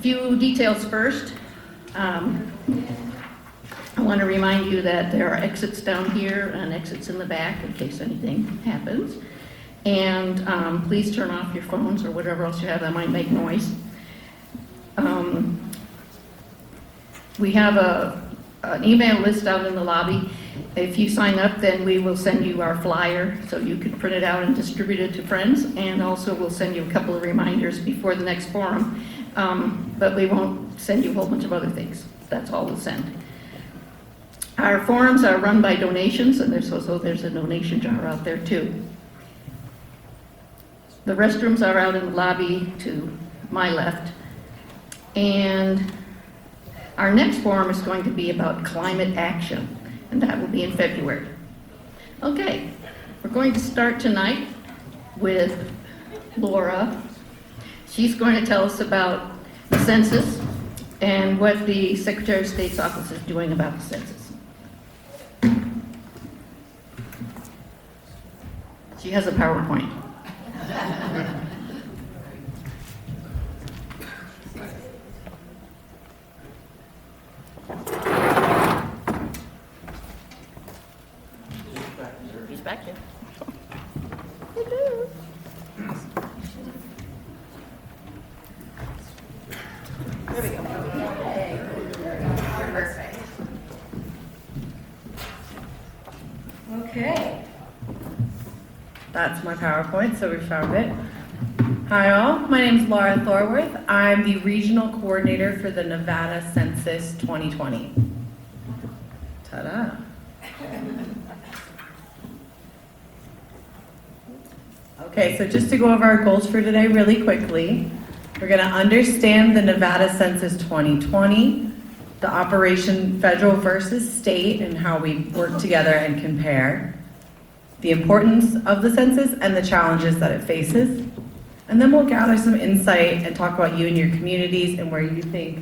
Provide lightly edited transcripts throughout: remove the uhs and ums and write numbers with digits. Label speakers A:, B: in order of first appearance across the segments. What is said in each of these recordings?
A: few details first. I want to remind you that there are exits down here and exits in the back in case anything happens. And please turn off your phones or whatever else you have that might make noise. We have an email list out in the lobby. If you sign up, then we will send you our flyer so you can print it out and distribute it to friends. And also we'll send you a couple of reminders before the next forum. But we won't send you a whole bunch of other things. That's all we'll send. Our forums are run by donations, and there's a donation jar out there too. The restrooms are out in the lobby to my left. And our next forum is going to be about climate action, and that will be in February. Okay, we're going to start tonight with Laura. She's going to tell us about the census and what the Secretary of State's office is doing about the census. She has a PowerPoint. He's back here. There we go. Perfect.
B: Okay. That's my PowerPoint, so we found it. Hi all, my name is Laura Thorworth. I'm the Regional Coordinator for the Nevada Census 2020. Ta-da. Okay, so just to go over our goals for today really quickly, we're going to understand the Nevada Census 2020, the operation federal versus state and how we work together and compare, the importance of the census and the challenges that it faces, and then we'll gather some insight and talk about you and your communities and where you think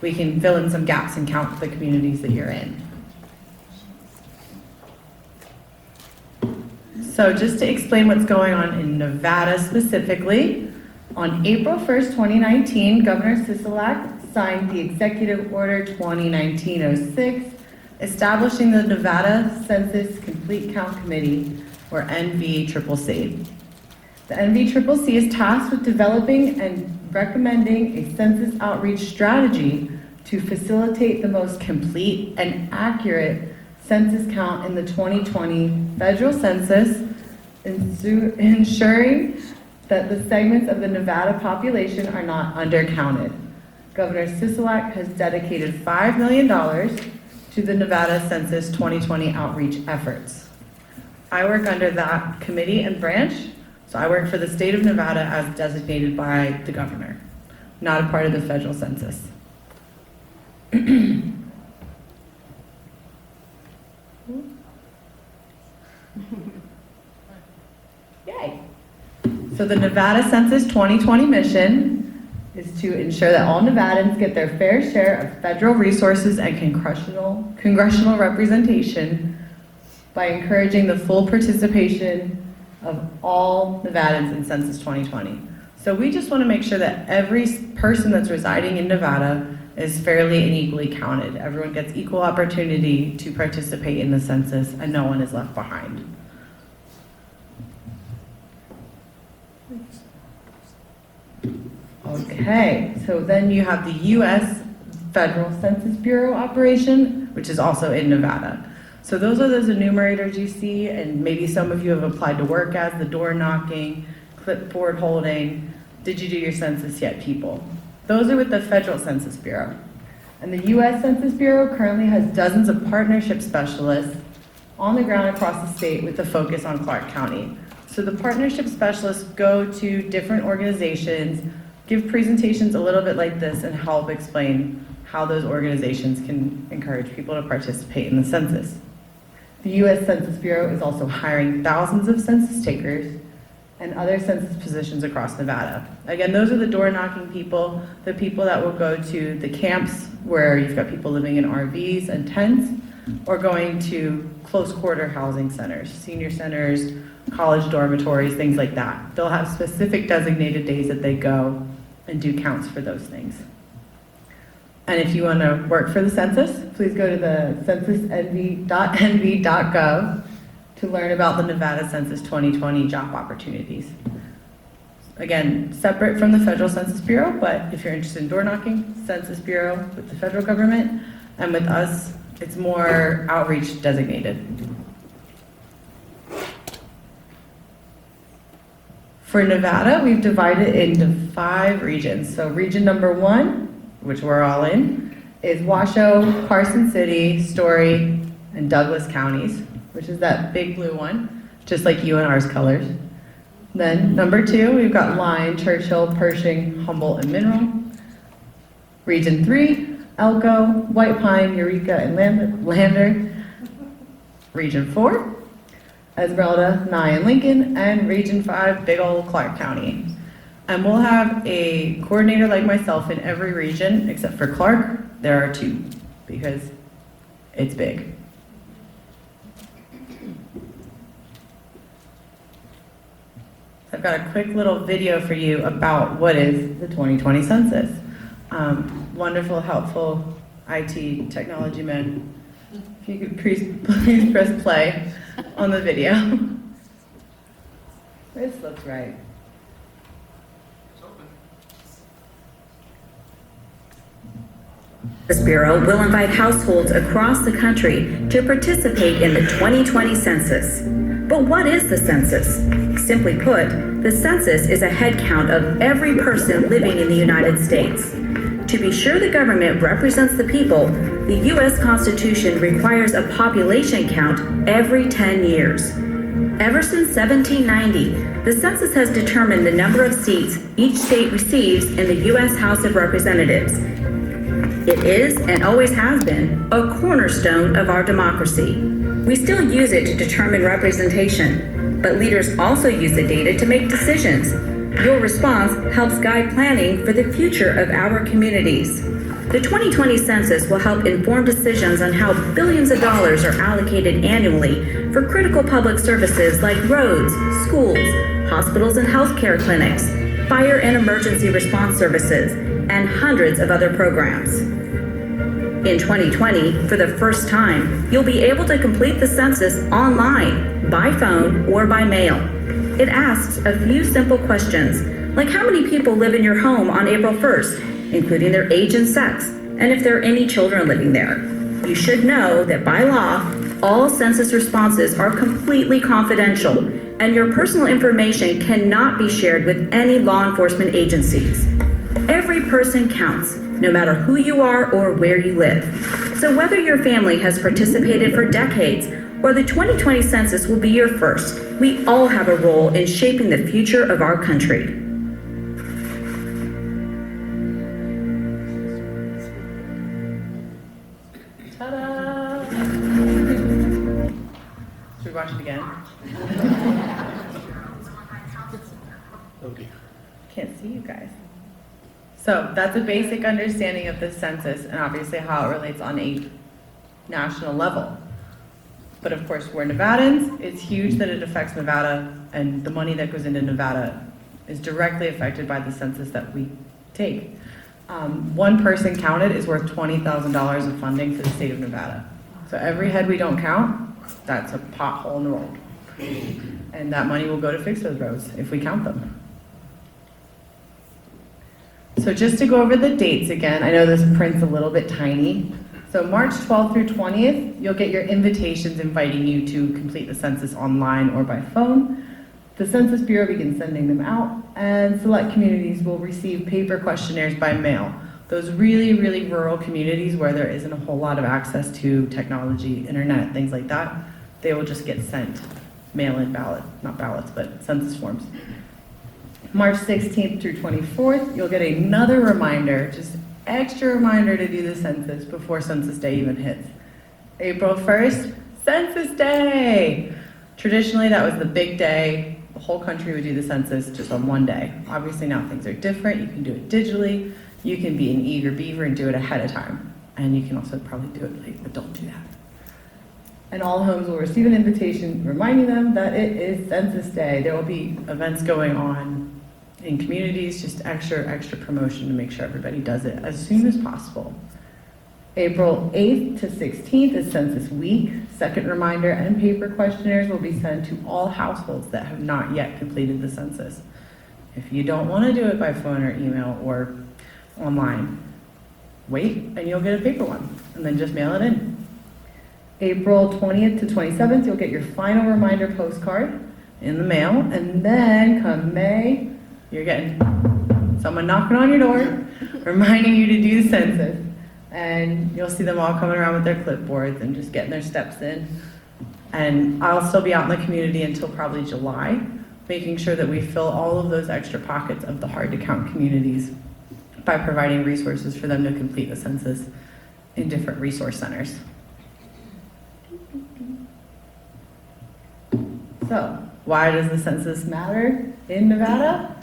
B: we can fill in some gaps and count the communities that you're in. So just to explain what's going on in Nevada specifically, on April 1st, 2019, Governor Sisolak signed the Executive Order 2019-06, establishing the Nevada Census Complete Count Committee, or NVCCC. The NVCCC is tasked with developing and recommending a census outreach strategy to facilitate the most complete and accurate census count in the 2020 federal census, ensuring that the segments of the Nevada population are not undercounted. Governor Sisolak has dedicated $5 million to the Nevada Census 2020 outreach efforts. I work under that committee and branch, so I work for the state of Nevada as designated by the governor, not a part of the federal census. Yay! So the Nevada Census 2020 mission is to ensure that all Nevadans get their fair share of federal resources and congressional representation by encouraging the full participation of all Nevadans in Census 2020. So we just want to make sure that every person that's residing in Nevada is fairly and equally counted. Everyone gets equal opportunity to participate in the census and no one is left behind. Okay, so then you have the U.S. Federal Census Bureau operation, which is also in Nevada. So those are those enumerators you see, and maybe some of you have applied to work as the door knocking, clipboard holding, did you do your census yet people? Those are with the Federal Census Bureau. And the U.S. Census Bureau currently has dozens of partnership specialists on the ground across the state with a focus on Clark County. So the partnership specialists go to different organizations, give presentations a little bit like this, and help explain how those organizations can encourage people to participate in the census. The U.S. Census Bureau is also hiring thousands of census takers and other census positions across Nevada. Again, those are the door knocking people, the people that will go to the camps where you've got people living in RVs and tents, or going to close quarter housing centers, senior centers, college dormitories, things like that. They'll have specific designated days that they go and do counts for those things. And if you want to work for the census, please go to the censusnv.nv.gov to learn about the Nevada Census 2020 job opportunities. Again, separate from the Federal Census Bureau, but if you're interested in door knocking, Census Bureau with the federal government, and with us, it's more outreach designated. For Nevada, we've divided it into 5 regions. So region number 1, which we're all in, is Washoe, Carson City, Story, and Douglas counties, which is that big blue one, just like UNR's colors. Then number 2, we've got Lyon, Churchill, Pershing, Humboldt, and Mineral. Region 3, Elko, White Pine, Eureka, and Lander. Region 4, Esmeralda, Nye, and Lincoln. And Region 5, big old Clark County. And we'll have a coordinator like myself in every region, except for Clark, there are 2, because it's big. I've got a quick little video for you about what is the 2020 census. Wonderful, helpful IT technology men. If you could please press play on the video. This looks right.
C: This Bureau will invite households across the country to participate in the 2020 census. But what is the census? Simply put, the census is a head count of every person living in the United States. To be sure the government represents the people, the U.S. Constitution requires a population count every 10 years. Ever since 1790, the census has determined the number of seats each state receives in the U.S. House of Representatives. It is, and always has been, a cornerstone of our democracy. We still use it to determine representation, but leaders also use the data to make decisions. Your response helps guide planning for the future of our communities. The 2020 census will help inform decisions on how billions of dollars are allocated annually for critical public services like roads, schools, hospitals and healthcare clinics, fire and emergency response services, and hundreds of other programs. In 2020, for the first time, you'll be able to complete the census online, by phone, or by mail. It asks a few simple questions, like how many people live in your home on April 1st, including their age and sex, and if there are any children living there. You should know that by law, all census responses are completely confidential, and your personal information cannot be shared with any law enforcement agencies. Every person counts, no matter who you are or where you live. So whether your family has participated for decades or the 2020 census will be your first, we all have a role in shaping the future of our country.
B: Ta-da! Should we watch it again?
D: Okay.
B: Can't see you guys. So that's a basic understanding of the census and obviously how it relates on a national level. But of course, we're Nevadans. It's huge that it affects Nevada, and the money that goes into Nevada is directly affected by the census that we take. One person counted is worth $20,000 of funding for the state of Nevada. So every head we don't count, that's a pothole in the road. And that money will go to fix those roads if we count them. So just to go over the dates again, I know this print's a little bit tiny. So March 12th through 20th, you'll get your invitations inviting you to complete the census online or by phone. The Census Bureau begins sending them out, and select communities will receive paper questionnaires by mail. Those really, really rural communities where there isn't a whole lot of access to technology, internet, things like that, they will just get sent mail-in not ballots, but census forms. March 16th through 24th, you'll get another reminder, just extra reminder to do the census before Census Day even hits. April 1st, Census Day! Traditionally, that was the big day. The whole country would do the census just on one day. Obviously now things are different. You can do it digitally. You can be an eager beaver and do it ahead of time. And you can also probably do it late, but don't do that. And all homes will receive an invitation reminding them that it is Census Day. There will be events going on in communities, just extra promotion to make sure everybody does it as soon as possible. April 8th to 16th is Census Week. Second reminder and paper questionnaires will be sent to all households that have not yet completed the census. If you don't want to do it by phone or email or online, wait and you'll get a paper one, and then just mail it in. April 20th to 27th, you'll get your final reminder postcard in the mail, and then come May, you're getting someone knocking on your door, reminding you to do the census, and you'll see them all coming around with their clipboards and just getting their steps in. And I'll still be out in the community until probably July, making sure that we fill all of those extra pockets of the hard-to-count communities by providing resources for them to complete the census in different resource centers. So, why does the census matter in Nevada?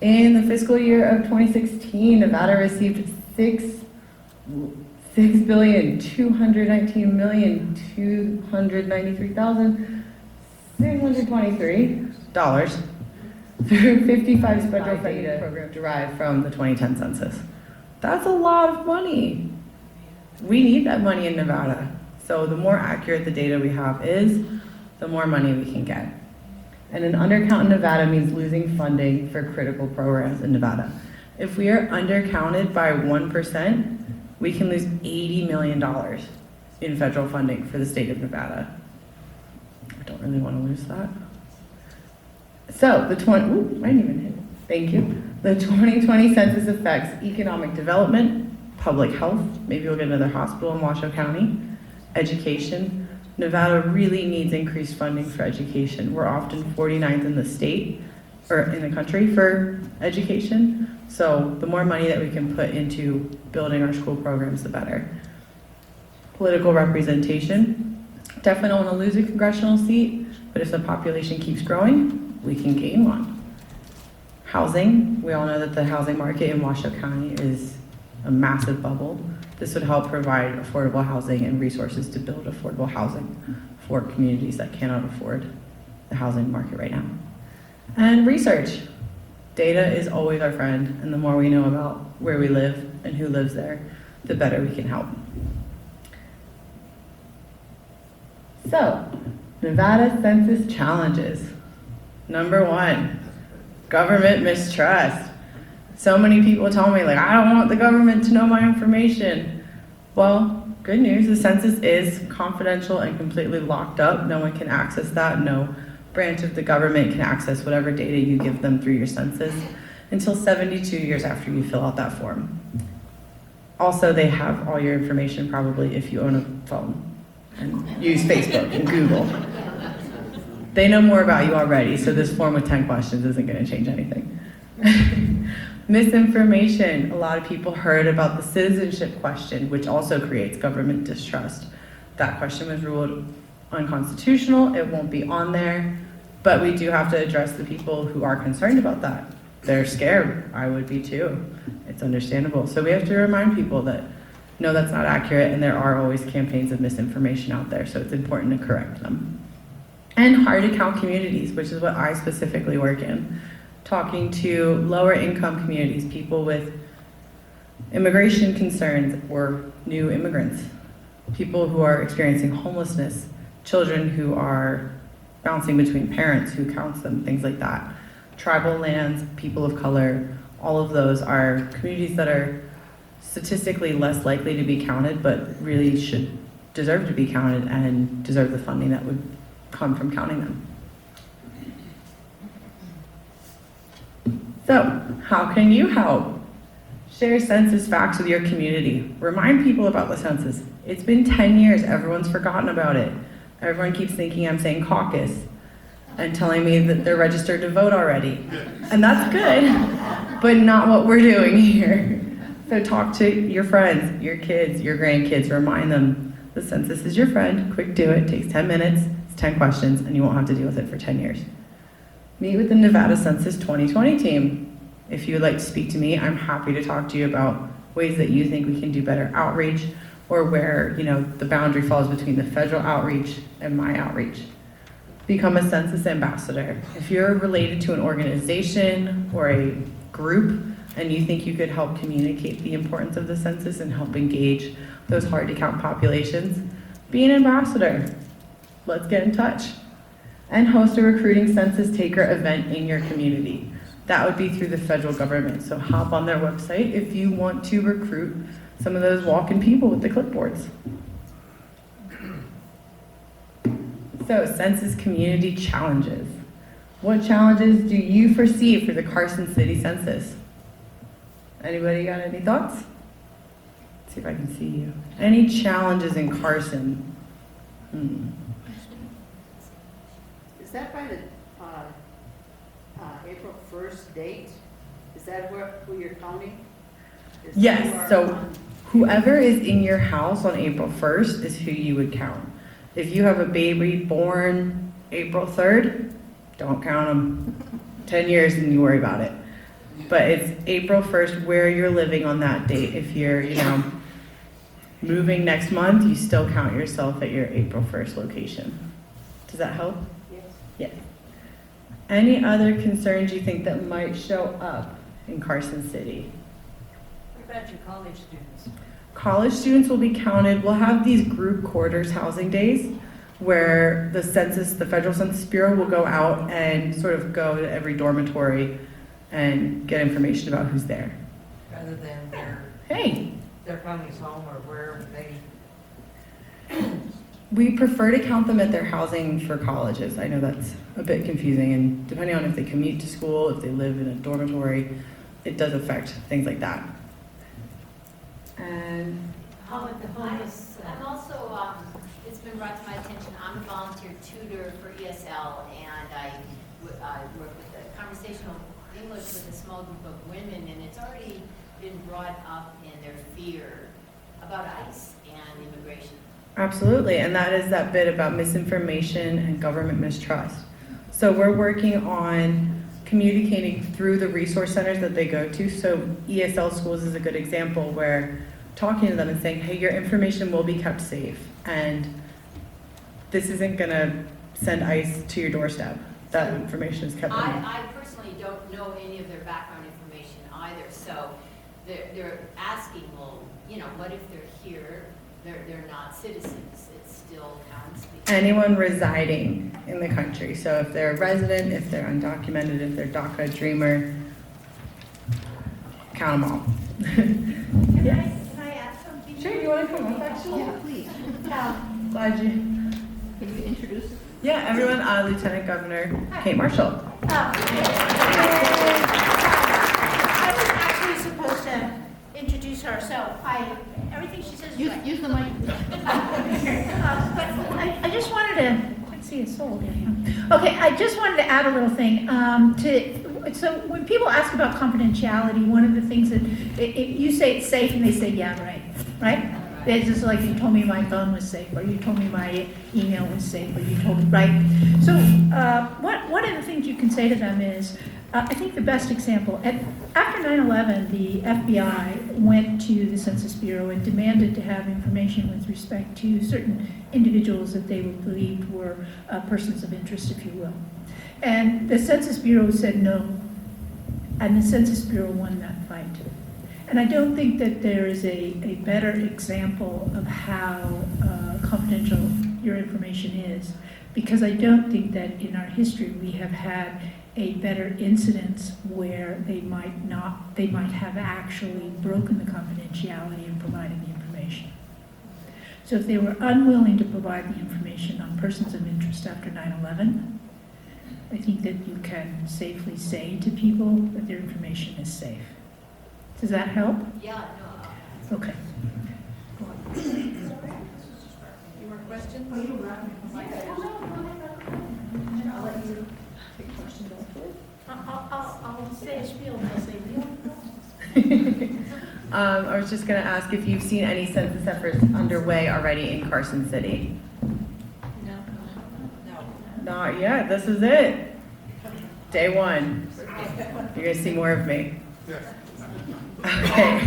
B: In the fiscal year of 2016, Nevada received $6,219,293,623 through 55 federal funding programs derived from the 2010 census. That's a lot of money. We need that money in Nevada. So the more accurate the data we have is, the more money we can get. And an undercount in Nevada means losing funding for critical programs in Nevada. If we are undercounted by 1%, we can lose $80 million in federal funding for the state of Nevada. I don't really want to lose that. So I didn't even hit it. Thank you. The 2020 census affects economic development, public health, maybe we'll get another hospital in Washoe County, education. Nevada really needs increased funding for education. We're often 49th in the state, or in the country for education. So the more money that we can put into building our school programs, the better. Political representation. Definitely don't want to lose a congressional seat, but if the population keeps growing, we can gain one. Housing. We all know that the housing market in Washoe County is a massive bubble. This would help provide affordable housing and resources to build affordable housing for communities that cannot afford the housing market right now. And research. Data is always our friend, and the more we know about where we live and who lives there, the better we can help. So, Nevada census challenges. Number 1, government mistrust. So many people tell me, like, I don't want the government to know my information. Well, good news, the census is confidential and completely locked up. No one can access that. No branch of the government can access whatever data you give them through your census until 72 years after you fill out that form. Also, they have all your information probably if you own a phone and use Facebook and Google. They know more about you already, so this form with 10 questions isn't going to change anything. Misinformation. A lot of people heard about the citizenship question, which also creates government distrust. That question was ruled unconstitutional. It won't be on there, but we do have to address the people who are concerned about that. They're scared. I would be too. It's understandable. So we have to remind people that, no, that's not accurate, and there are always campaigns of misinformation out there, so it's important to correct them. And hard-to-count communities, which is what I specifically work in. Talking to lower income communities, people with immigration concerns or new immigrants, people who are experiencing homelessness, children who are bouncing between parents, who counts them, things like that. Tribal lands, people of color, all of those are communities that are statistically less likely to be counted, but really should deserve to be counted and deserve the funding that would come from counting them. So, how can you help? Share census facts with your community. Remind people about the census. It's been 10 years, everyone's forgotten about it. Everyone keeps thinking I'm saying caucus and telling me that they're registered to vote already. And that's good, but not what we're doing here. So talk to your friends, your kids, your grandkids, remind them the census is your friend, quick do it, takes 10 minutes, it's 10 questions, and you won't have to deal with it for 10 years. Meet with the Nevada Census 2020 team. If you would like to speak to me, I'm happy to talk to you about ways that you think we can do better outreach, or where, the boundary falls between the federal outreach and my outreach. become a census ambassador. If you're related to an organization or a group and you think you could help communicate the importance of the census and help engage those hard to count populations, be an ambassador. Let's get in touch. And host a recruiting census taker event in your community. That would be through the federal government. So hop on their website if you want to recruit some of those walking people with the clipboards. So, census community challenges. What challenges do you foresee for the Carson City Census? Anybody got any thoughts? Let's see if I can see you. Any challenges in Carson?
E: Is that by the April 1st date? Is that who you're counting? Is who
B: Yes,
E: are
B: so
E: on-
B: whoever is in your house on April 1st is who you would count. If you have a baby born April 3rd, don't count them 10 years and you worry about it. But it's April 1st where you're living on that date. If you're, moving next month, you still count yourself at your April 1st location. Does that help?
E: Yes.
B: Yes. Any other concerns you think that might show up in Carson City?
E: What about your college students?
B: College students will be counted. We'll have these group quarters housing days where the Federal Census Bureau will go out and sort of go to every dormitory and get information about who's there.
F: Rather than
B: Hey,
F: their family's home or where they,
B: we prefer to count them at their housing for colleges. I know that's a bit confusing, and depending on if they commute to school, if they live in a dormitory, it does affect things like that. And
E: How about the homeless?
G: I'm also, it's been brought to my attention, I'm a volunteer tutor for ESL, and I work with the conversational English with a small group of women, and it's already been brought up in their fear about ICE and immigration.
B: absolutely, and that is that bit about misinformation and government mistrust. So we're working on communicating through the resource centers that they go to. So ESL schools is a good example where talking to them and saying, hey, your information will be kept safe, and this isn't gonna send ICE to your doorstep. That information is kept in there.
G: I personally don't know any of their background information either, so they're asking, well, what if they're here, they're not citizens, it still counts?
B: Anyone residing in the country. So if they're a resident, if they're undocumented, if they're DACA, Dreamer, count them all.
H: Can I add something?
B: Sure, you want to come up actually?
A: Yeah, please.
B: Glad you.
A: Can you introduce us?
B: Yeah, everyone, Lieutenant Governor Kate Marshall.
H: I was actually supposed to introduce her, so everything she says is right.
A: Use the mic.
H: But I just wanted to, let's see, it's sold in here. Okay, I just wanted to add a little thing. So when people ask about confidentiality, one of the things that, you say it's safe and they say, yeah, right? It's just like you told me my phone was safe, or you told me my email was safe, or you told me, right? So one of the things you can say to them is, I think the best example, after 9/11, the FBI went to the Census Bureau and demanded to have information with respect to certain individuals that they believed were persons of interest, if you will. And the Census Bureau said no, and the Census Bureau won that fight. And I don't think that there is a better example of how confidential your information is, because I don't think that in our history we have had a better incidence where they might have actually broken the confidentiality and provided the information. So if they were unwilling to provide the information on persons of interest after 9/11, I think that you can safely say to people that their information is safe. Does that help?
G: Yeah, no.
H: Okay.
E: Any more questions?
H: I'll say a spiel and I'll say,
B: I was just going to ask if you've seen any census efforts underway already in Carson City.
E: No.
B: Not yet. This is it. Day one. You're going to see more of me. Okay.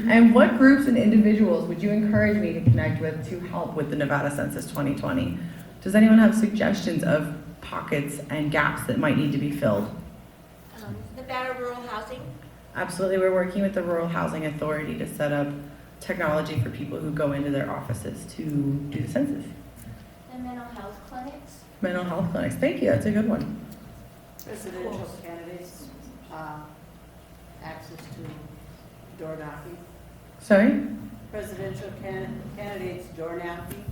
B: And what groups and individuals would you encourage me to connect with to help with the Nevada Census 2020? Does anyone have suggestions of pockets and gaps that might need to be filled.
I: Nevada rural housing?
B: Absolutely, we're working with the Rural Housing Authority to set up technology for people who go into their offices to do the census.
I: And mental health clinics?
B: Mental health clinics, thank you, that's a good one.
E: Presidential candidates, access to door knocking.
B: Sorry?
E: Presidential candidates door knocking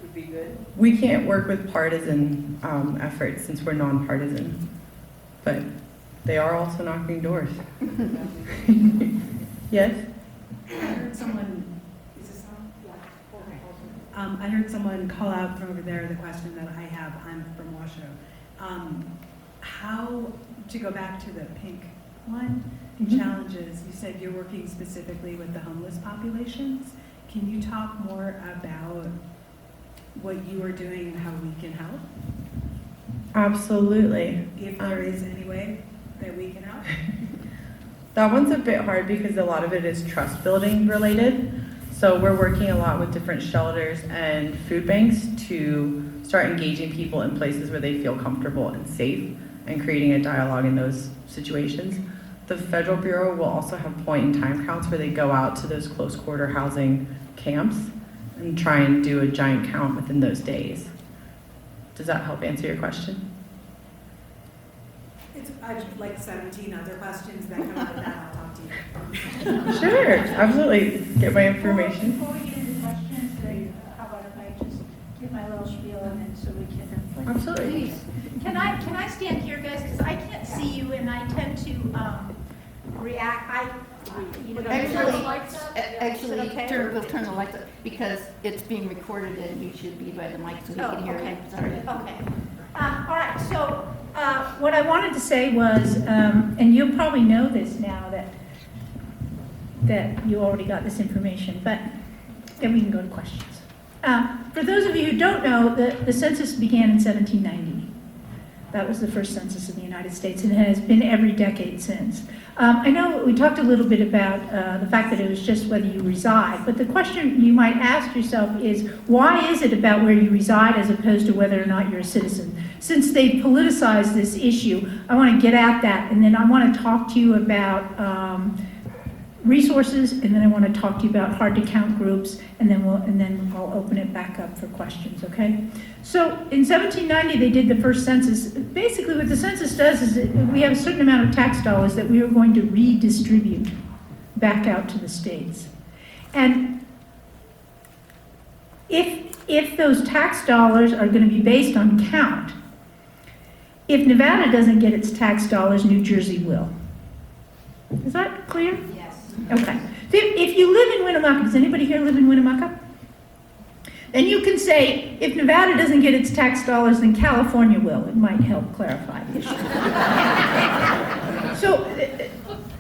E: would be good.
B: We can't work with partisan efforts since we're nonpartisan, but they are also knocking doors. Yes?
J: I heard someone, is this on? Yeah. I heard someone call out from over there the question that I have, I'm from Washoe. How, to go back to the pink one, challenges, you said you're working specifically with the homeless populations. Can you talk more about what you are doing and how we can help?
B: Absolutely.
J: If there is any way that we can help?
B: That one's a bit hard because a lot of it is trust building related. So we're working a lot with different shelters and food banks to start engaging people in places where they feel comfortable and safe and creating a dialogue in those situations. The Federal Bureau will also have point in time counts where they go out to those close quarter housing camps and try and do a giant count within those days. Does that help answer your question?
J: I'd like 17 other questions that come out of that, I'll talk to you.
B: Sure, absolutely. Get my information.
H: Before we get into questions, how about if I just give my little spiel and then so we can.
B: Absolutely.
H: Can I stand here, guys, because I can't see you and I tend to react,
A: Actually, we'll turn the lights up because it's being recorded and you should be by the mic so we
H: Oh,
A: can hear
H: okay.
A: you. Sorry.
H: Okay. All right, so what I wanted to say was, and you'll probably know this now that you already got this information, but then we can go to questions. For those of you who don't know, the census began in 1790. That was the first census in the United States, and it has been every decade since. I know we talked a little bit about the fact that it was just whether you reside, but the question you might ask yourself is, why is it about where you reside as opposed to whether or not you're a citizen? Since they've politicized this issue, I want to get at that, and then I want to talk to you about resources, and then I want to talk to you about hard-to-count groups, and then I'll open it back up for questions, okay? So in 1790, they did the first census. Basically, what the census does is we have a certain amount of tax dollars that we are going to redistribute back out to the states. And if those tax dollars are going to be based on count, if Nevada doesn't get its tax dollars, New Jersey will. Is that clear?
G: Yes.
H: Okay. So if you live in Winnemucca, does anybody here live in Winnemucca? Then you can say, if Nevada doesn't get its tax dollars, then California will. It might help clarify the issue. So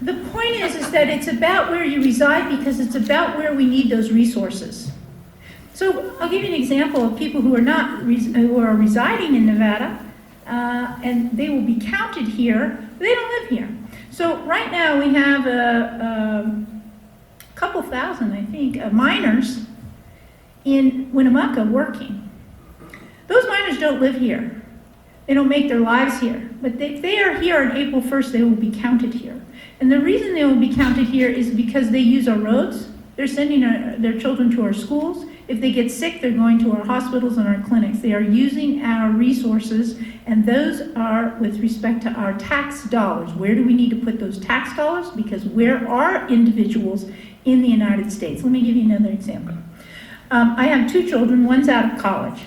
H: the point is that it's about where you reside because it's about where we need those resources. So I'll give you an example of people who are residing in Nevada, and they will be counted here, but they don't live here. So right now we have a couple thousand, I think, miners in Winnemucca working. Those miners don't live here. They don't make their lives here. But if they are here on April 1st, they will be counted here. And the reason they will be counted here is because they use our roads. They're sending their children to our schools. If they get sick, they're going to our hospitals and our clinics. They are using our resources, and those are with respect to our tax dollars. Where do we need to put those tax dollars? Because where are individuals in the United States? Let me give you another example. I have two children. One's out of college.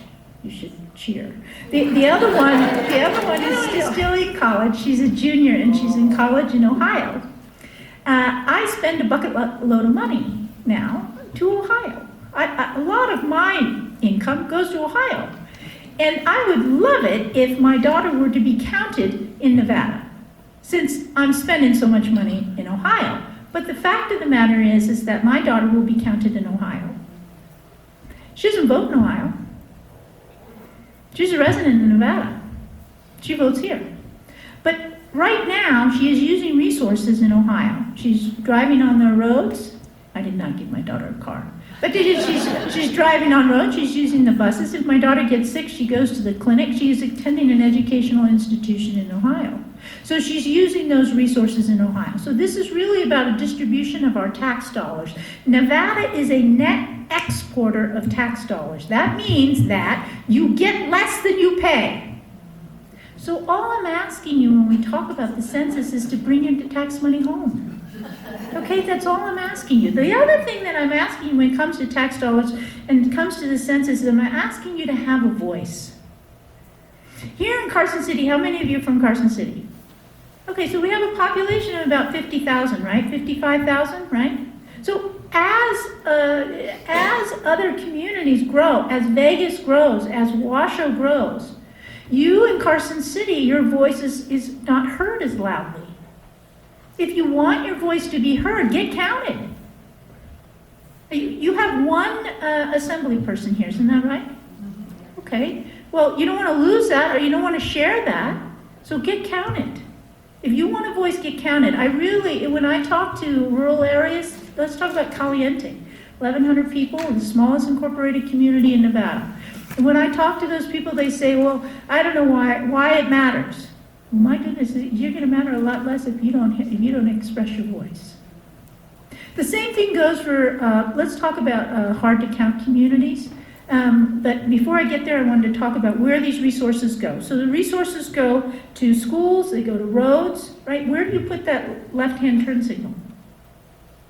H: You should cheer. The other one is still in college. She's a junior, and she's in college in Ohio. I spend a bucket load of money now to Ohio. A lot of my income goes to Ohio. And I would love it if my daughter were to be counted in Nevada, since I'm spending so much money in Ohio. But the fact of the matter is that my daughter will be counted in Ohio. She doesn't vote in Ohio. She's a resident in Nevada. She votes here. But right now, she is using resources in Ohio. She's driving on the roads. I did not give my daughter a car. But she's driving on road, she's using the buses. If my daughter gets sick, she goes to the clinic. She's attending an educational institution in Ohio. So she's using those resources in Ohio. So this is really about a distribution of our tax dollars. Nevada is a net exporter of tax dollars. That means that you get less than you pay. So all I'm asking you when we talk about the census is to bring your tax money home. Okay, that's all I'm asking you. The other thing that I'm asking you when it comes to tax dollars and it comes to the census is I'm asking you to have a voice. Here in Carson City, how many of you are from Carson City? Okay, so we have a population of about 50,000, right? 55,000, right? So as other communities grow, as Vegas grows, as Washoe grows, you in Carson City, your voice is not heard as loudly. If you want your voice to be heard, get counted. You have one assembly person here, isn't that right? Okay. Well, you don't want to lose that, or you don't want to share that, so get counted. If you want a voice, get counted. When I talk to rural areas, let's talk about Caliente, 1,100 people, the smallest incorporated community in Nevada. And when I talk to those people, they say, well, I don't know why it matters. Well, my goodness, you're going to matter a lot less if you don't express your voice. The same thing goes for, let's talk about hard-to-count communities. But before I get there, I wanted to talk about where these resources go. So the resources go to schools, they go to roads, right? Where do you put that left-hand turn signal?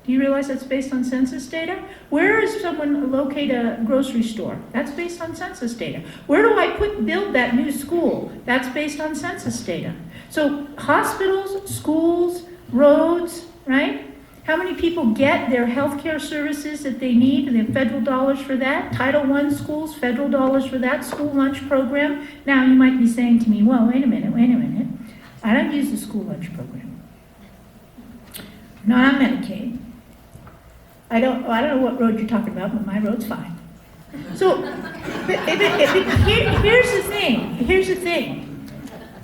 H: Do you realize that's based on census data? Where does someone locate a grocery store? That's based on census data. Where do I build that new school? That's based on census data. So hospitals, schools, roads, right? How many people get their health care services that they need, and they have federal dollars for that? Title I schools, federal dollars for that, school lunch program. Now you might be saying to me, well, wait a minute. I don't use the school lunch program. I'm not on Medicaid. I don't know what road you're talking about, but my road's fine. So here's the thing.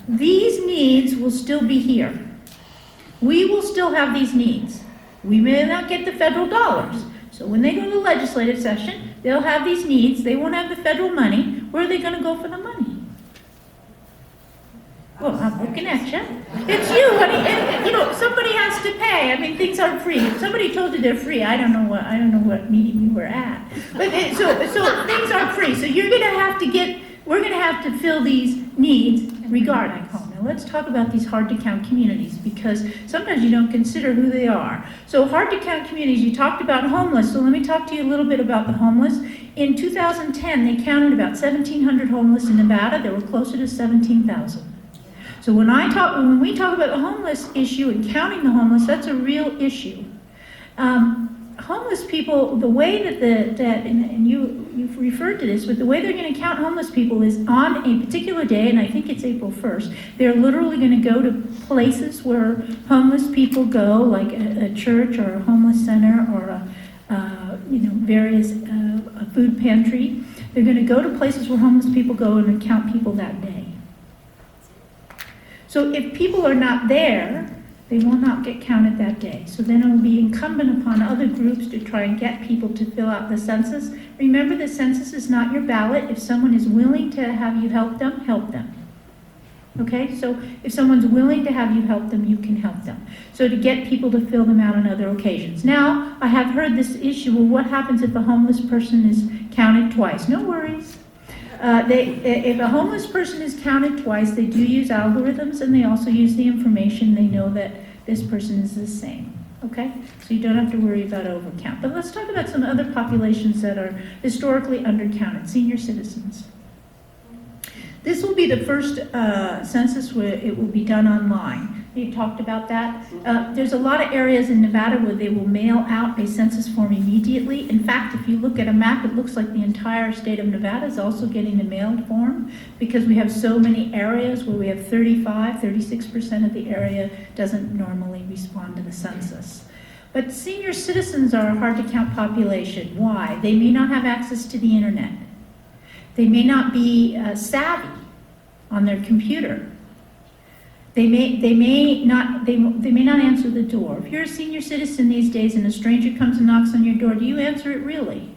H: These needs will still be here. We will still have these needs. We may not get the federal dollars. So when they go to legislative session, they'll have these needs. They won't have the federal money. Where are they going to go for the money? Well, I'm looking at you. It's you, honey. And, somebody has to pay. I mean, things aren't free. If somebody told you they're free, I don't know what meeting you were at. But so things aren't free. So we're going to have to fill these needs regarding home. Now let's talk about these hard-to-count communities, because sometimes you don't consider who they are. So hard-to-count communities, you talked about homeless, so let me talk to you a little bit about the homeless. In 2010, they counted about 1,700 homeless in Nevada. There were closer to 17,000. So when we talk about the homeless issue and counting the homeless, that's a real issue. Homeless people, the way and you've referred to this, but the way they're going to count homeless people is on a particular day, and I think it's April 1st. They're literally going to go to places where homeless people go, like a church or a homeless center or a food pantry. They're going to go to places where homeless people go and count people that day. So if people are not there, they will not get counted that day. So then it will be incumbent upon other groups to try and get people to fill out the census. Remember, the census is not your ballot. If someone is willing to have you help them, help them. Okay, so if someone's willing to have you help them, you can help them. So to get people to fill them out on other occasions. Now, I have heard this issue, well, what happens if a homeless person is counted twice? No worries. If a homeless person is counted twice, they do use algorithms, and they also use the information. They know that this person is the same. Okay? So you don't have to worry about overcount. But let's talk about some other populations that are historically undercounted. Senior citizens. This will be the first census where it will be done online. You talked about that. There's a lot of areas in Nevada where they will mail out a census form immediately. In fact, if you look at a map, it looks like the entire state of Nevada is also getting a mailed form, because we have so many areas where we have 36% of the area doesn't normally respond to the census. But senior citizens are a hard-to-count population. Why? They may not have access to the internet. They may not be savvy on their computer. They may not answer the door. If you're a senior citizen these days and a stranger comes and knocks on your door, do you answer it really?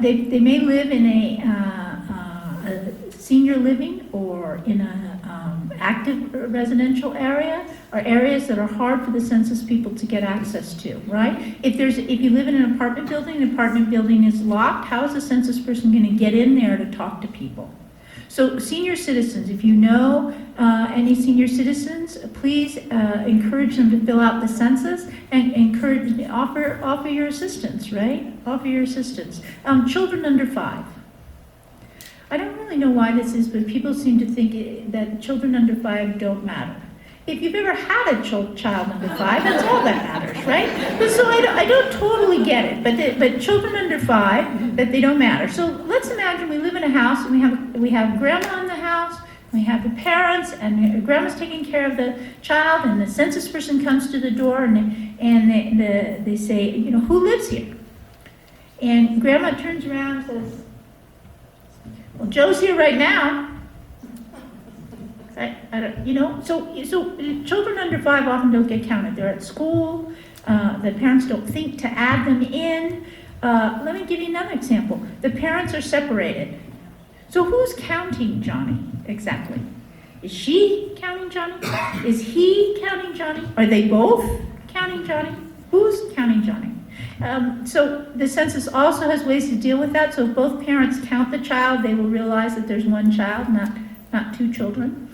H: They may live in a senior living or in a active residential area, or areas that are hard for the census people to get access to, right? If you live in an apartment building, the apartment building is locked, how is a census person going to get in there to talk to people? So senior citizens, if you know any senior citizens, please encourage them to fill out the census and offer your assistance, right? Offer your assistance. Children under 5. I don't really know why this is, but people seem to think that children under 5 don't matter. If you've ever had a child under 5, that's all that matters, right? So I don't totally get it, but children under 5, that they don't matter. So let's imagine we live in a house and we have grandma in the house, we have the parents, and grandma's taking care of the child, and the census person comes to the door and they say, you know, who lives here? And grandma turns around and says, well, Joe's here right now. I don't, you know, so children under 5 often don't get counted. They're at school. The parents don't think to add them in. Let me give you another example. The parents are separated. So who's counting Johnny exactly? Is she counting Johnny? Is he counting Johnny? Are they both counting Johnny? Who's counting Johnny? So the census also has ways to deal with that. So if both parents count the child, they will realize that there's one child, not 2 children.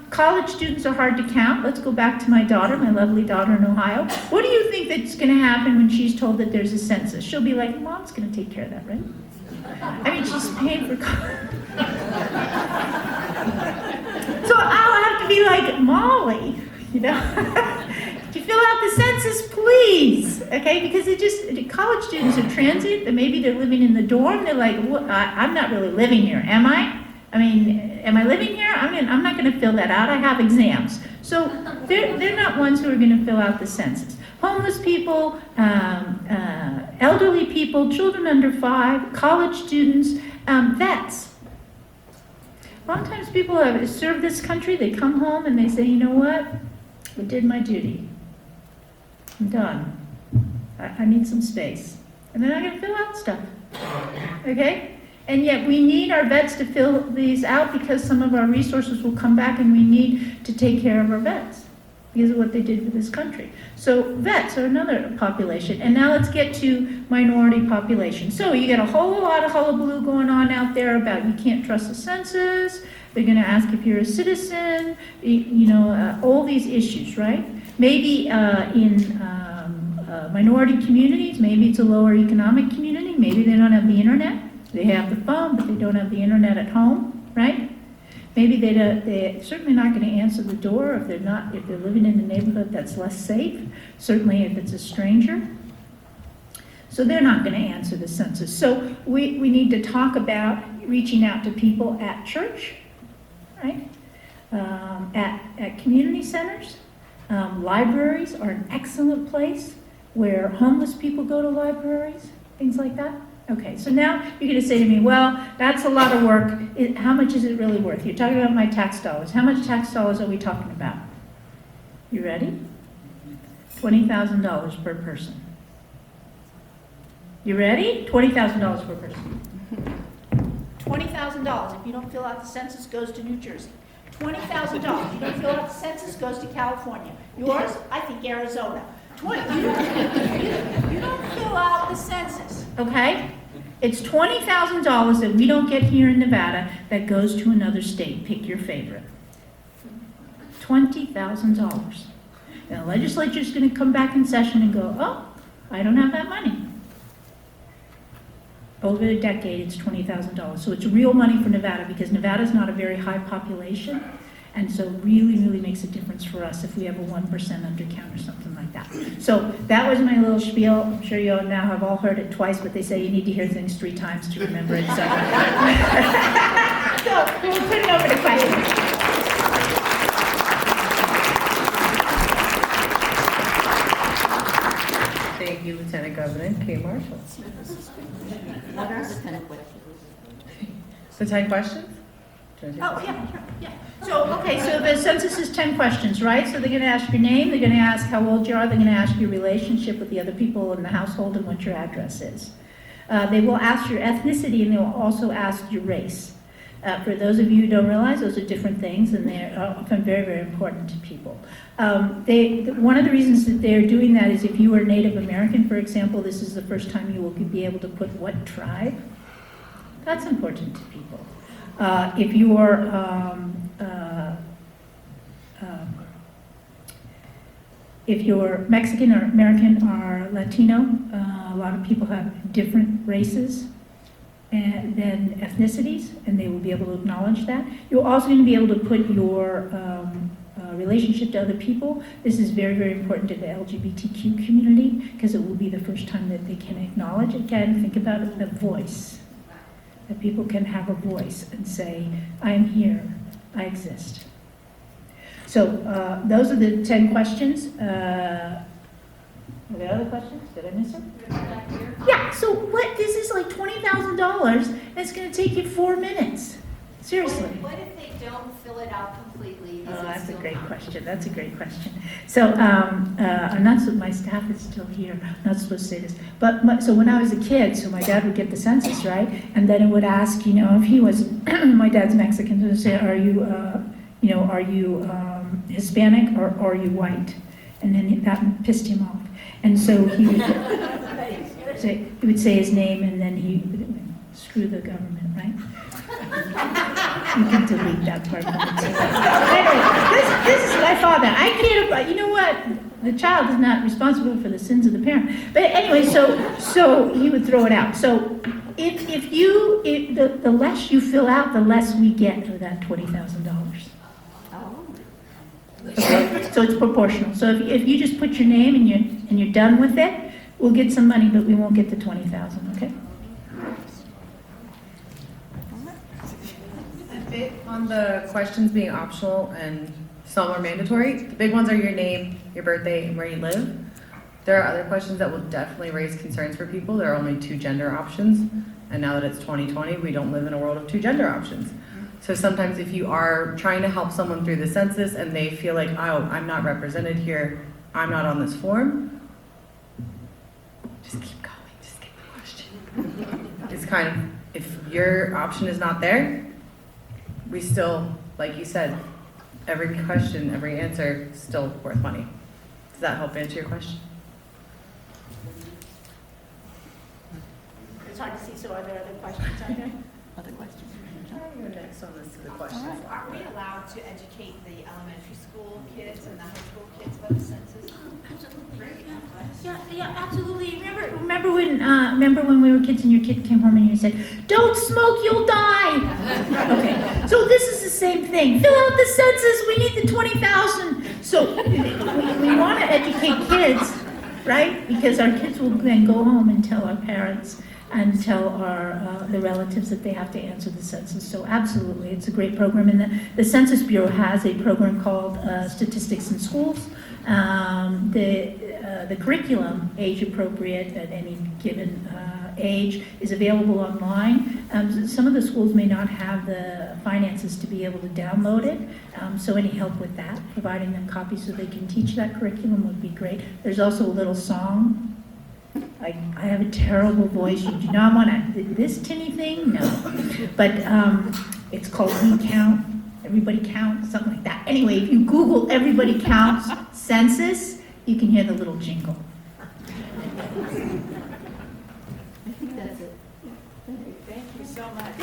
H: College students are hard to count. Let's go back to my daughter, my lovely daughter in Ohio. What do you think that's going to happen when she's told that there's a census? She'll be like, Mom's going to take care of that, right? I mean, she's paying for college. So I'll have to be like, Molly, you know, could you fill out the census, please? Okay, because college students are transient, and maybe they're living in the dorm. They're like, I'm not really living here, am I? I mean, am I living here? I'm not going to fill that out. I have exams. So they're not ones who are going to fill out the census. Homeless people, elderly people, children under 5, college students, vets. A lot of times people have served this country, they come home and they say, you know what? I did my duty. I'm done. I need some space. And they're not going to fill out stuff. Okay? And yet we need our vets to fill these out because some of our resources will come back and we need to take care of our vets because of what they did for this country. So vets are another population. And now let's get to minority population. So you get a whole lot of hullabaloo going on out there about you can't trust the census, they're going to ask if you're a citizen, all these issues, right? Maybe in minority communities, maybe it's a lower economic community, maybe they don't have the internet. They have the phone, but they don't have the internet at home, right? Maybe they're certainly not going to answer the door if they're living in a neighborhood that's less safe, certainly if it's a stranger. So they're not going to answer the census. So we need to talk about reaching out to people at church, right? At community centers. Libraries are an excellent place where homeless people go to libraries, things like that. Okay, so now you're going to say to me, well, that's a lot of work. How much is it really worth? You're talking about my tax dollars. How much tax dollars are we talking about? You ready? $20,000 per person. You ready? $20,000 per person. $20,000. If you don't fill out the census, goes to New Jersey. $20,000. You don't fill out the census, goes to California. Yours? I think Arizona. You don't fill out the census, okay? It's $20,000 that we don't get here in Nevada that goes to another state. Pick your favorite. $20,000. The legislature's going to come back in session and go, oh, I don't have that money. Over a decade, it's $20,000. So it's real money for Nevada because Nevada's not a very high population. And so really, really makes a difference for us if we have a 1% undercount or something like that. So that was my little spiel. I'm sure you all now have all heard it twice, but they say you need to hear things 3 times to remember it. So, so we'll put it over to questions.
B: Thank you, Lieutenant Governor Kay Marshall.
E: What are the 10 questions?
B: The 10 questions?
H: Oh, yeah. So, okay, so the census is 10 questions, right? So they're going to ask your name, they're going to ask how old you are, they're going to ask your relationship with the other people in the household and what your address is. They will ask your ethnicity, and they will also ask your race. For those of you who don't realize, those are different things, and they're often very, very important to people. One of the reasons that they're doing that is if you are Native American, for example, this is the first time you will be able to put what tribe. That's important to people. If you are if you're Mexican or American or Latino, a lot of people have different races than ethnicities, and they will be able to acknowledge that. You're also going to be able to put your relationship to other people. This is very, very important to the LGBTQ community because it will be the first time that they can acknowledge. Again, think about it, a voice. That people can have a voice and say, I'm here, I exist. So those are the 10 questions. Are there other questions? Did I miss them? Yeah, so what, this is like $20,000 and it's gonna take you 4 minutes. Seriously.
G: What if they don't fill it out completely?
H: Oh, that's a great question. That's a great question. So, I'm not, my staff is still here. I'm not supposed to say this. But, so when I was a kid, so my dad would get the census, right? And then it would ask, you know, if he was, my dad's Mexican, it would say, are you, you know, are you Hispanic or are you white? And then that pissed him off. And so he would say his name, and then he would screw the government, right? You can delete that part from the tape. Anyway, this is my father. I can't, you know what? The child is not responsible for the sins of the parent. But anyway, so he would throw it out. So the less you fill out, the less we get of that $20,000. Okay? So it's proportional. So if you just put your name and you're done with it, we'll get some money, but we won't get the $20,000. Okay?
B: On the questions being optional and some are mandatory, the big ones are your name, your birthday, and where you live. There are other questions that will definitely raise concerns for people. There are only 2 gender options, and now that it's 2020, we don't live in a world of 2 gender options. So sometimes if you are trying to help someone through the census and they feel like, oh, I'm not represented here, I'm not on this form, just keep going, just get the question. It's kind of, if your option is not there, we still, like you said, every question, every answer is still worth money. Does that help answer your question?
I: It's hard to see, so are there other questions out there?
B: Other questions? You're next on this to the questions.
E: Are we allowed to educate the elementary school kids and the high school kids about the census?
H: Yeah, absolutely. Remember when we were kids and your kid came home and you said, "Don't smoke, you'll die." Okay, so this is the same thing. Fill out the census. We need the 20,000. So we want to educate kids, right? Because our kids will then go home and tell our parents and tell the relatives that they have to answer the census. So absolutely, it's a great program. And the Census Bureau has a program called Statistics in Schools. The curriculum, age appropriate at any given age, is available online. Some of the schools may not have the finances to be able to download it, so any help with that, providing them copies so they can teach that curriculum would be great. There's also a little song. I have a terrible voice. You do not want to, this tinny thing? No. But it's called We Count, Everybody Counts, something like that. Anyway, if you Google Everybody Counts census, you can hear the little jingle.
G: I think that's it.
E: Thank you so much.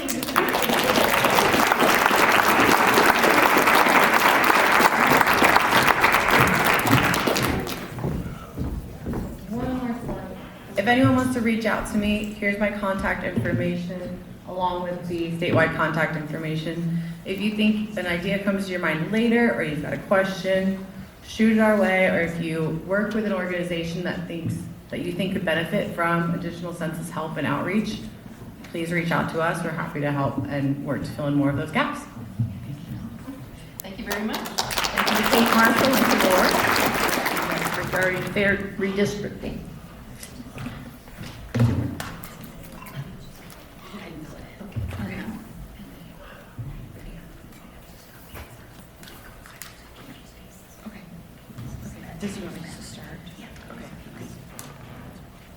B: If anyone wants to reach out to me, here's my contact information along with the statewide contact information. If you think an idea comes to your mind later or you've got a question, shoot it our way. Or if you work with an organization that you think could benefit from additional census help and outreach, please reach out to us. We're happy to help and work to fill in more of those gaps.
A: Thank you very much. Thank you to Kate Marshall and to Laura regarding fair redistricting.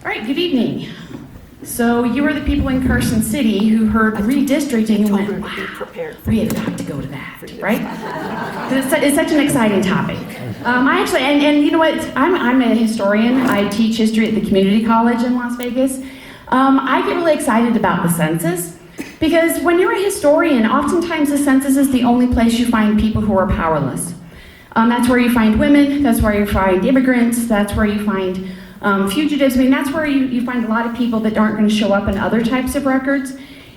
A: All right, good evening.
K: So you are the people in Carson City who heard redistricting and went, wow, we have got to go to that, right? 'Cause it's such an exciting topic. I actually, and you know what, I'm a historian. I teach history at the community college in Las Vegas. I get really excited about the census because when you're a historian, oftentimes the census is the only place you find people who are powerless. That's where you find women, that's where you find immigrants, that's where you find fugitives. I mean, that's where you find a lot of people that aren't going to show up in other types of records.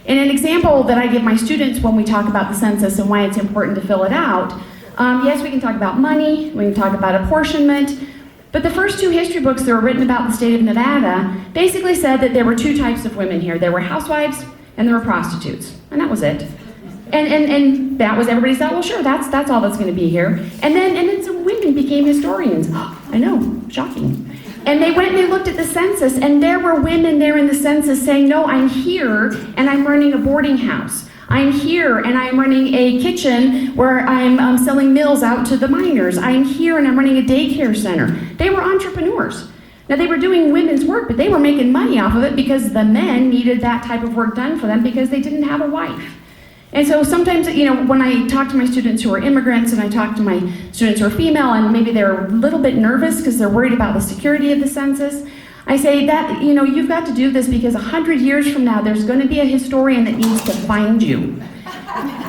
K: And an example that I give my students when we talk about the census and why it's important to fill it out, yes, we can talk about money, we can talk about apportionment, but the first 2 history books that were written about the state of Nevada basically said that there were 2 types of women here. There were housewives and there were prostitutes, and that was it. And that was, everybody thought, well, sure, that's all that's going to be here. And then some women became historians. I know, shocking. And they went and they looked at the census, and there were women there in the census saying, no, I'm here and I'm running a boarding house. I'm here and I'm running a kitchen where I'm selling meals out to the minors. I'm here and I'm running a daycare center. They were entrepreneurs. Now, they were doing women's work, but they were making money off of it because the men needed that type of work done for them because they didn't have a wife. And so sometimes, you know, when I talk to my students who are immigrants and I talk to my students who are female and maybe they're a little bit nervous because they're worried about the security of the census, I say that, you know, you've got to do this because 100 years from now, there's going to be a historian that needs to find you.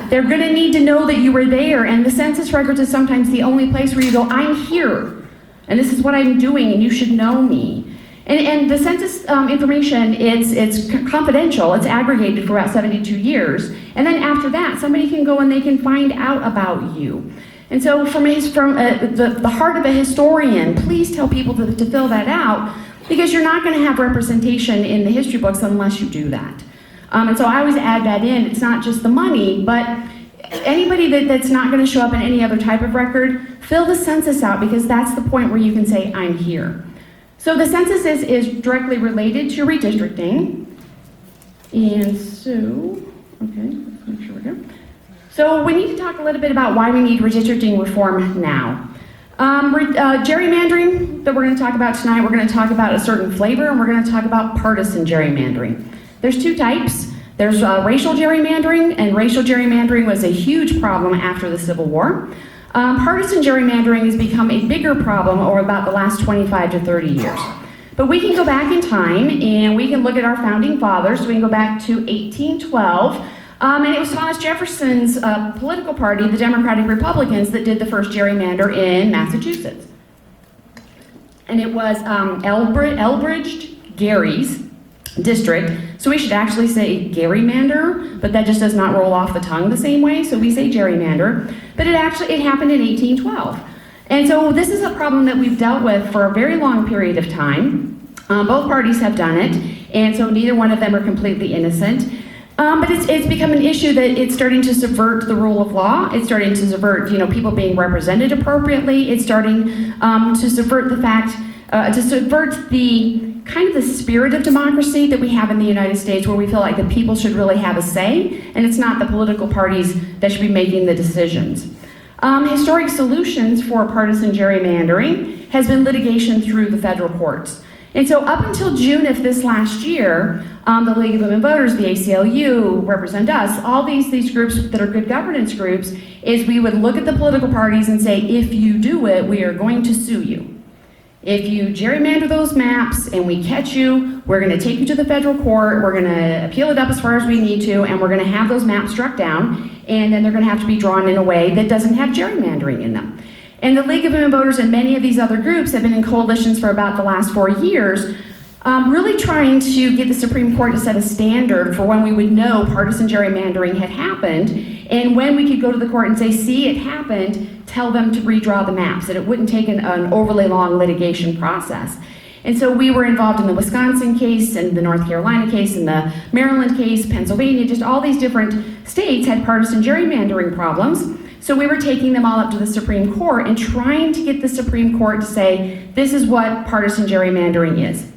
K: They're going to need to know that you were there, and the census records is sometimes the only place where you go, I'm here, and this is what I'm doing, and you should know me. And the census information, it's confidential, it's aggregated for about 72 years, and then after that, somebody can go and they can find out about you. And so from the heart of a historian, please tell people to fill that out, because you're not going to have representation in the history books unless you do that. And so I always add that in. It's not just the money, but anybody that's not going to show up in any other type of record, fill the census out, because that's the point where you can say, I'm here. So the census is directly related to redistricting. And so, okay, let's make sure we're good. So we need to talk a little bit about why we need redistricting reform now. Gerrymandering that we're going to talk about tonight, we're going to talk about a certain flavor, and we're going to talk about partisan gerrymandering. There's 2 types. There's racial gerrymandering, and racial gerrymandering was a huge problem after the Civil War. Partisan gerrymandering has become a bigger problem over about the last 25 to 30 years. But we can go back in time, and we can look at our founding fathers. So we can go back to 1812. And it was Thomas Jefferson's political party, the Democratic Republicans, that did the first gerrymander in Massachusetts. And it was Elbridge Gerry's district. So we should actually say gerrymander, but that just does not roll off the tongue the same way, so we say gerrymander. But it happened in 1812. And so this is a problem that we've dealt with for a very long period of time. Both parties have done it, and so neither one of them are completely innocent. But it's become an issue that it's starting to subvert the rule of law. It's starting to subvert, you know, people being represented appropriately. It's starting to subvert the fact, to subvert the kind of the spirit of democracy that we have in the United States, where we feel like the people should really have a say, and it's not the political parties that should be making the decisions. Historic solutions for partisan gerrymandering has been litigation through the federal courts. And so up until June of this last year, the League of Women Voters, the ACLU, Represent Us, all these groups that are good governance groups, is we would look at the political parties and say, if you do it, we are going to sue you. If you gerrymander those maps and we catch you, we're going to take you to the federal court, we're going to appeal it up as far as we need to, and we're going to have those maps struck down, and then they're going to have to be drawn in a way that doesn't have gerrymandering in them. And the League of Women Voters and many of these other groups have been in coalitions for about the last 4 years, really trying to get the Supreme Court to set a standard for when we would know partisan gerrymandering had happened, and when we could go to the court and say, see, it happened, tell them to redraw the maps, that it wouldn't take an overly long litigation process. And so we were involved in the Wisconsin case, and the North Carolina case, and the Maryland case, Pennsylvania, just all these different states had partisan gerrymandering problems. So we were taking them all up to the Supreme Court and trying to get the Supreme Court to say, this is what partisan gerrymandering is.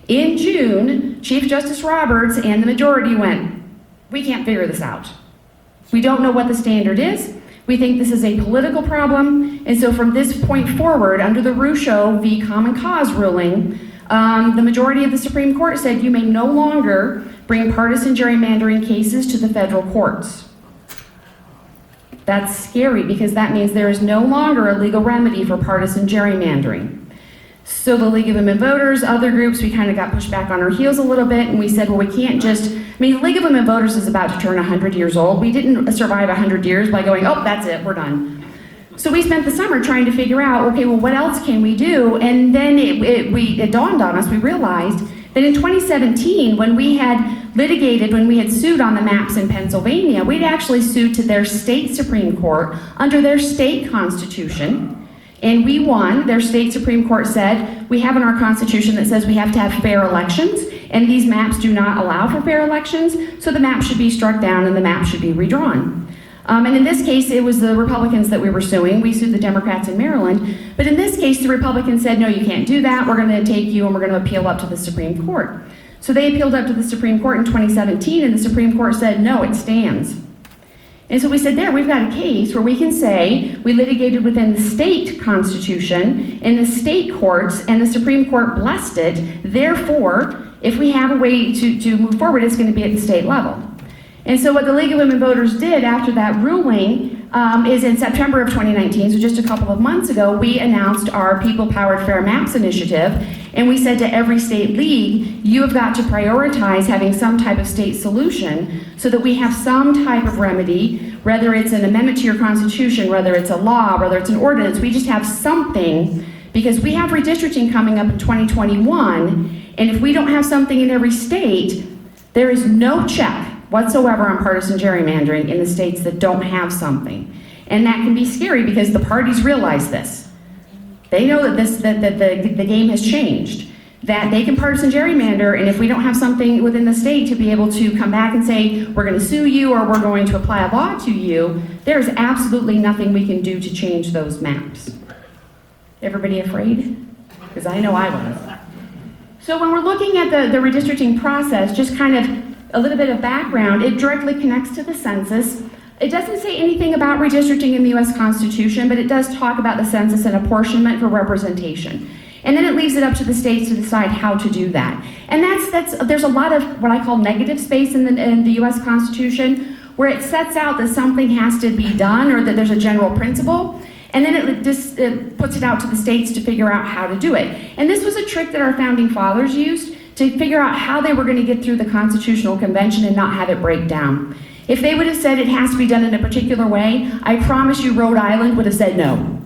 K: In June, Chief Justice Roberts and the majority went, we can't figure this out. We don't know what the standard is. We think this is a political problem. And so from this point forward, under the Rucho v. Common Cause ruling, the majority of the Supreme Court said you may no longer bring partisan gerrymandering cases to the federal courts. That's scary because that means there is no longer a legal remedy for partisan gerrymandering. So the League of Women Voters, other groups, we kind of got pushed back on our heels a little bit, and we said, well, we can't just, I mean, the League of Women Voters is about to turn 100 years old. We didn't survive 100 years by going, oh, that's it, we're done. So we spent the summer trying to figure out, okay, well, what else can we do? And then it dawned on us, we realized that in 2017, when we had litigated, when we had sued on the maps in Pennsylvania, we'd actually sued to their state Supreme Court under their state constitution. And we won. Their state Supreme Court said, we have in our constitution that says we have to have fair elections, and these maps do not allow for fair elections, so the map should be struck down and the map should be redrawn. And in this case, it was the Republicans that we were suing. We sued the Democrats in Maryland. But in this case, the Republicans said, no, you can't do that. We're going to take you and we're going to appeal up to the Supreme Court. So they appealed up to the Supreme Court in 2017, and the Supreme Court said, no, it stands. And so we said, there, we've got a case where we can say we litigated within the state constitution, in the state courts, and the Supreme Court blessed it. Therefore, if we have a way to move forward, it's going to be at the state level. And so what the League of Women Voters did after that ruling is in September of 2019, so just a couple of months ago, we announced our People-Powered Fair Maps initiative, and we said to every state league, you have got to prioritize having some type of state solution so that we have some type of remedy, whether it's an amendment to your constitution, whether it's a law, whether it's an ordinance, we just have something, because we have redistricting coming up in 2021, and if we don't have something in every state, there is no check whatsoever on partisan gerrymandering in the states that don't have something. And that can be scary because the parties realize this. They know that the game has changed, that they can partisan gerrymander, and if we don't have something within the state to be able to come back and say, we're going to sue you or we're going to apply a law to you, there's absolutely nothing we can do to change those maps. Everybody afraid? Because I know I was. So when we're looking at the redistricting process, just kind of a little bit of background, it directly connects to the census. It doesn't say anything about redistricting in the U.S. Constitution, but it does talk about the census and apportionment for representation. And then it leaves it up to the states to decide how to do that. And there's a lot of what I call negative space in the U.S. Constitution, where it sets out that something has to be done or that there's a general principle, and then it puts it out to the states to figure out how to do it. And this was a trick that our founding fathers used to figure out how they were going to get through the Constitutional Convention and not have it break down. If they would have said it has to be done in a particular way, I promise you Rhode Island would have said no.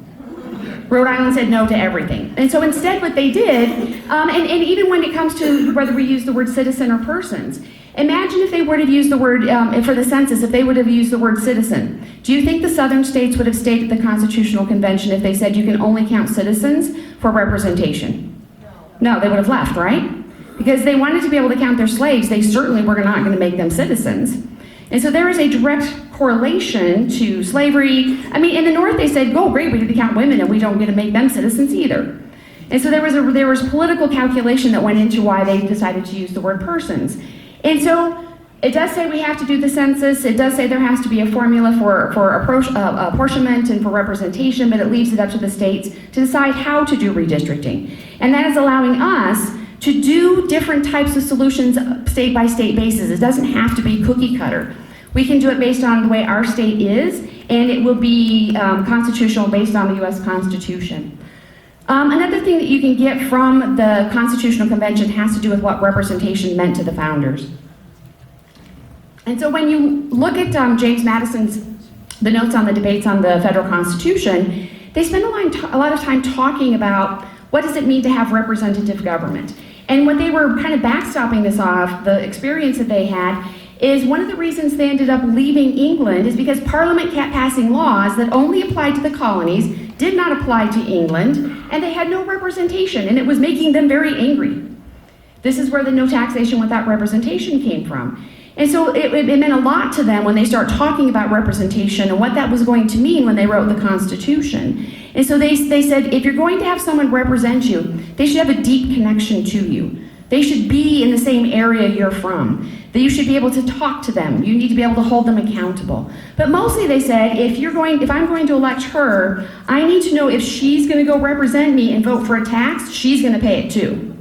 K: Rhode Island said no to everything. And so instead what they did, and even when it comes to whether we use the word citizen or persons, imagine if they would have used the word, for the census, if they would have used the word citizen. Do you think the southern states would have stayed at the Constitutional Convention if they said you can only count citizens for representation? No, they would have left, right? Because they wanted to be able to count their slaves, they certainly were not going to make them citizens. And so there is a direct correlation to slavery. I mean, in the North they said, oh great, we get to count women and we don't get to make them citizens either. And so there was political calculation that went into why they decided to use the word persons. And so it does say we have to do the census, it does say there has to be a formula for apportionment and for representation, but it leaves it up to the states to decide how to do redistricting. And that is allowing us to do different types of solutions state by state basis. It doesn't have to be cookie cutter. We can do it based on the way our state is, and it will be constitutional based on the U.S. Constitution. Another thing that you can get from the Constitutional Convention has to do with what representation meant to the founders. And so when you look at James Madison's, the notes on the debates on the federal Constitution, they spend a lot of time talking about what does it mean to have representative government. And when they were kind of backstopping this off, the experience that they had is one of the reasons they ended up leaving England is because Parliament kept passing laws that only applied to the colonies, did not apply to England, and they had no representation, and it was making them very angry. This is where the no taxation without representation came from. And so it meant a lot to them when they start talking about representation and what that was going to mean when they wrote the Constitution. And so they said, if you're going to have someone represent you, they should have a deep connection to you. They should be in the same area you're from. That you should be able to talk to them. You need to be able to hold them accountable. But mostly they said, if I'm going to elect her, I need to know if she's going to go represent me and vote for a tax, she's going to pay it too.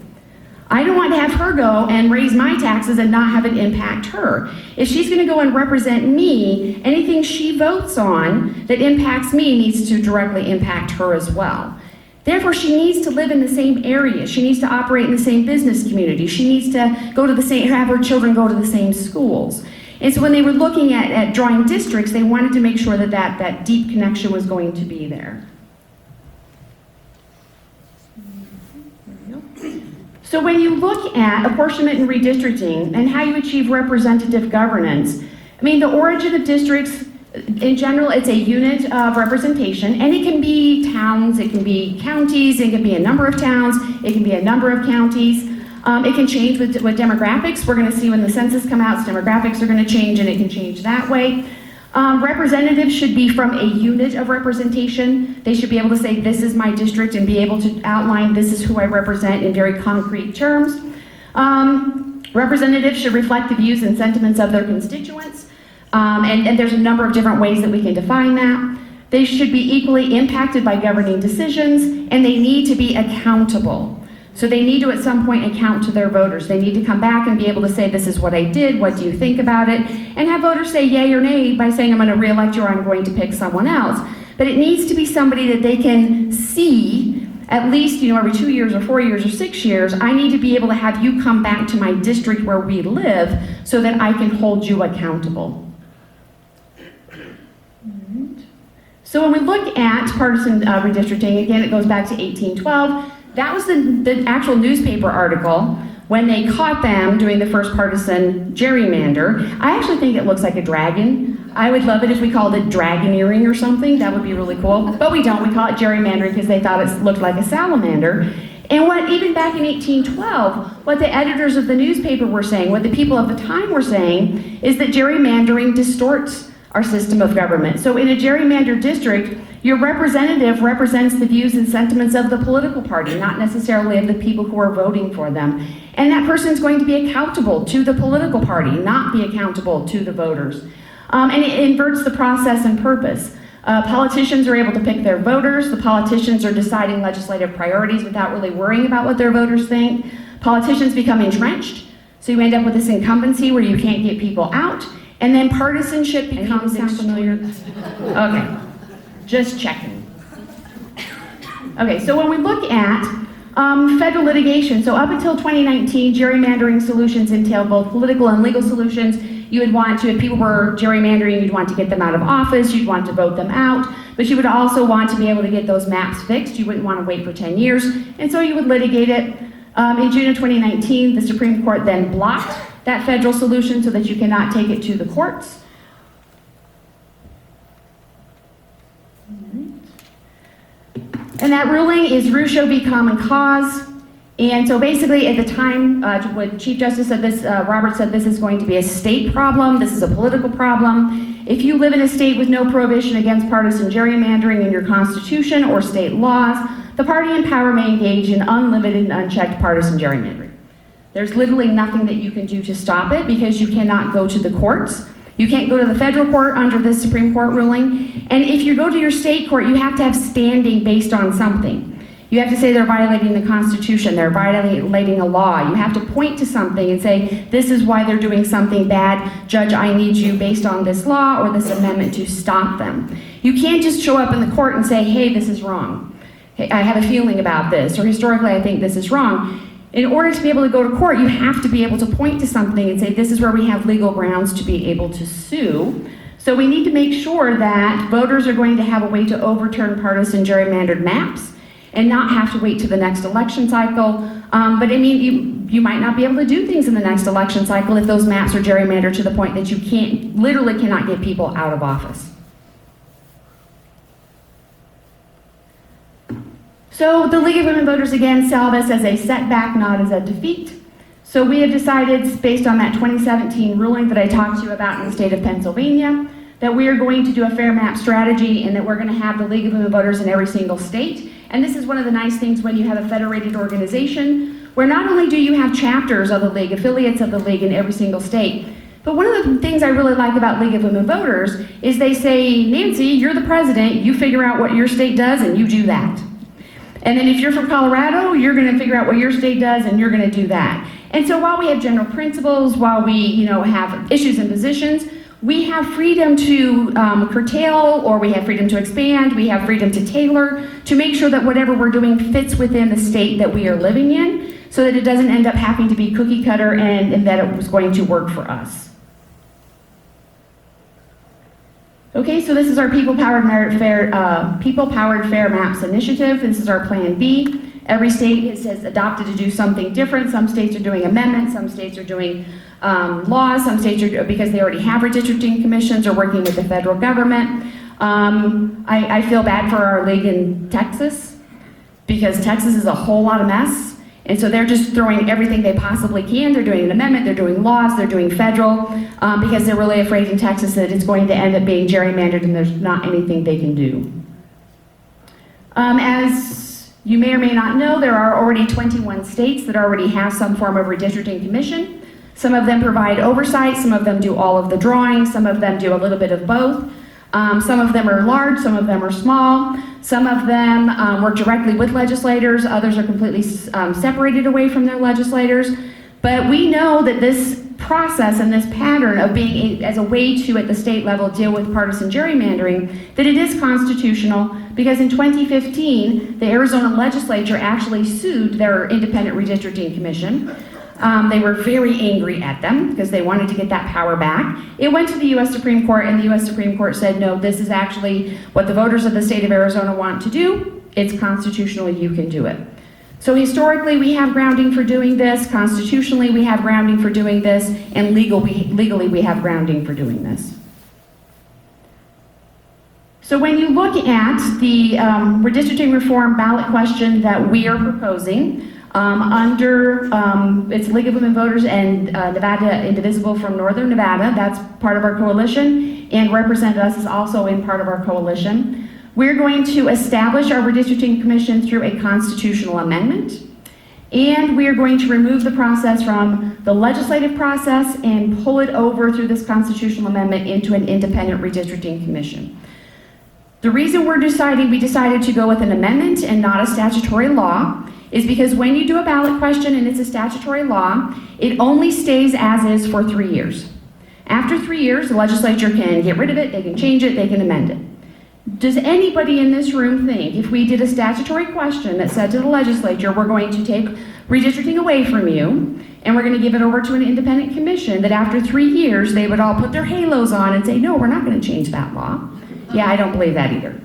K: I don't want to have her go and raise my taxes and not have it impact her. If she's going to go and represent me, anything she votes on that impacts me needs to directly impact her as well. Therefore, she needs to live in the same area. She needs to operate in the same business community. She needs to go to the same, have her children go to the same schools. And so when they were looking at drawing districts, they wanted to make sure that that deep connection was going to be there. So when you look at apportionment and redistricting and how you achieve representative governance, I mean, the origin of districts, in general, it's a unit of representation, and it can be towns, it can be counties, it can be a number of towns, it can be a number of counties. It can change with demographics. We're going to see when the census comes out, demographics are going to change, and it can change that way. Representatives should be from a unit of representation. They should be able to say, this is my district, and be able to outline, this is who I represent in very concrete terms. Representatives should reflect the views and sentiments of their constituents. And there's a number of different ways that we can define that. They should be equally impacted by governing decisions, and they need to be accountable. So they need to at some point account to their voters. They need to come back and be able to say, this is what I did, what do you think about it? And have voters say yay or nay by saying, I'm going to re-elect you or I'm going to pick someone else. But it needs to be somebody that they can see at least, every 2 years or 4 years or 6 years. I need to be able to have you come back to my district where we live so that I can hold you accountable. So when we look at partisan redistricting, again, it goes back to 1812. That was the actual newspaper article when they caught them doing the first partisan gerrymander. I actually think it looks like a dragon. I would love it if we called it dragoneering or something. That would be really cool. But we don't. We call it gerrymandering because they thought it looked like a salamander. And even back in 1812, what the editors of the newspaper were saying, what the people of the time were saying, is that gerrymandering distorts our system of government. So in a gerrymandered district, your representative represents the views and sentiments of the political party, not necessarily of the people who are voting for them. And that person's going to be accountable to the political party, not be accountable to the voters. And it inverts the process and purpose. Politicians are able to pick their voters. The politicians are deciding legislative priorities without really worrying about what their voters think. Politicians become entrenched, so you end up with this incumbency where you can't get people out. And then partisanship becomes... Sound familiar? Okay. Just checking. Okay, so when we look at federal litigation, so up until 2019, gerrymandering solutions entailed both political and legal solutions. You would want to, if people were gerrymandering, you'd want to get them out of office, you'd want to vote them out, but you would also want to be able to get those maps fixed. You wouldn't want to wait for 10 years, and so you would litigate it. In June of 2019, the Supreme Court then blocked that federal solution so that you cannot take it to the courts. And that ruling is Russo v. Common Cause. And so basically at the time, when Chief Justice said this, Robert said this is going to be a state problem, this is a political problem. If you live in a state with no prohibition against partisan gerrymandering in your constitution or state laws, the party in power may engage in unlimited and unchecked partisan gerrymandering. There's literally nothing that you can do to stop it because you cannot go to the courts. You can't go to the federal court under this Supreme Court ruling. And if you go to your state court, you have to have standing based on something. You have to say they're violating the Constitution, they're violating a law. You have to point to something and say, this is why they're doing something bad. Judge, I need you based on this law or this amendment to stop them. You can't just show up in the court and say, hey, this is wrong. Hey, I have a feeling about this, or historically I think this is wrong. In order to be able to go to court, you have to be able to point to something and say, this is where we have legal grounds to be able to sue. So we need to make sure that voters are going to have a way to overturn partisan gerrymandered maps and not have to wait to the next election cycle. But I mean, you might not be able to do things in the next election cycle if those maps are gerrymandered to the point that you literally cannot get people out of office. So the League of Women Voters, again, saw this as a setback, not as a defeat. So we have decided, based on that 2017 ruling that I talked to you about in the state of Pennsylvania, that we are going to do a fair map strategy and that we're going to have the League of Women Voters in every single state. And this is one of the nice things when you have a federated organization, where not only do you have chapters of the League, affiliates of the League in every single state, but one of the things I really like about League of Women Voters is they say, Nancy, you're the president, you figure out what your state does and you do that. And then if you're from Colorado, you're going to figure out what your state does and you're going to do that. And so while we have general principles, while we have issues and positions, we have freedom to curtail, or we have freedom to expand, we have freedom to tailor, to make sure that whatever we're doing fits within the state that we are living in, so that it doesn't end up having to be cookie cutter and that it was going to work for us. Okay, so this is our People-Powered Fair Maps Initiative. This is our Plan B. Every state has adopted to do something different. Some states are doing amendments, some states are doing laws, some states are, because they already have redistricting commissions, are working with the federal government. I feel bad for our league in Texas, because Texas is a whole lot of mess. And so they're just throwing everything they possibly can. They're doing an amendment, they're doing laws, they're doing federal, because they're really afraid in Texas that it's going to end up being gerrymandered and there's not anything they can do. As you may or may not know, there are already 21 states that already have some form of redistricting commission. Some of them provide oversight, some of them do all of the drawing, some of them do a little bit of both. Some of them are large, some of them are small. Some of them work directly with legislators, others are completely separated away from their legislators. But we know that this process and this pattern of being as a way to, at the state level, deal with partisan gerrymandering, that it is constitutional, because in 2015, the Arizona legislature actually sued their independent redistricting commission. They were very angry at them because they wanted to get that power back. It went to the U.S. Supreme Court, and the U.S. Supreme Court said, no, this is actually what the voters of the state of Arizona want to do. It's constitutional, you can do it. So historically, we have grounding for doing this. Constitutionally, we have grounding for doing this. And legally, we have grounding for doing this. So when you look at the redistricting reform ballot question that we are proposing, it's League of Women Voters and Nevada Indivisible from Northern Nevada, that's part of our coalition, and Represent Us is also in part of our coalition. We're going to establish our redistricting commission through a constitutional amendment, and we are going to remove the process from the legislative process and pull it over through this constitutional amendment into an independent redistricting commission. The reason we decided to go with an amendment and not a statutory law is because when you do a ballot question and it's a statutory law, it only stays as is for 3 years. After 3 years, the legislature can get rid of it, they can change it, they can amend it. Does anybody in this room think if we did a statutory question that said to the legislature, we're going to take redistricting away from you and we're going to give it over to an independent commission, that after 3 years they would all put their halos on and say, no, we're not going to change that law? Yeah, I don't believe that either.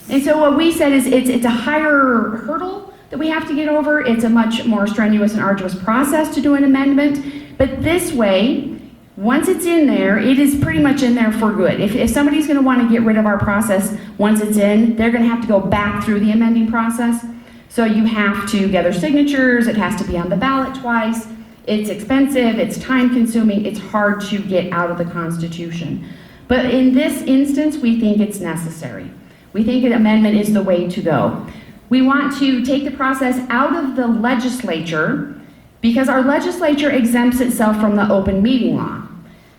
K: And so what we said is it's a higher hurdle that we have to get over. It's a much more strenuous and arduous process to do an amendment. But this way, once it's in there, it is pretty much in there for good. If somebody's going to want to get rid of our process once it's in, they're going to have to go back through the amending process. So you have to gather signatures, it has to be on the ballot twice, it's expensive, it's time consuming, it's hard to get out of the Constitution. But in this instance, we think it's necessary. We think an amendment is the way to go. We want to take the process out of the legislature because our legislature exempts itself from the open meeting law.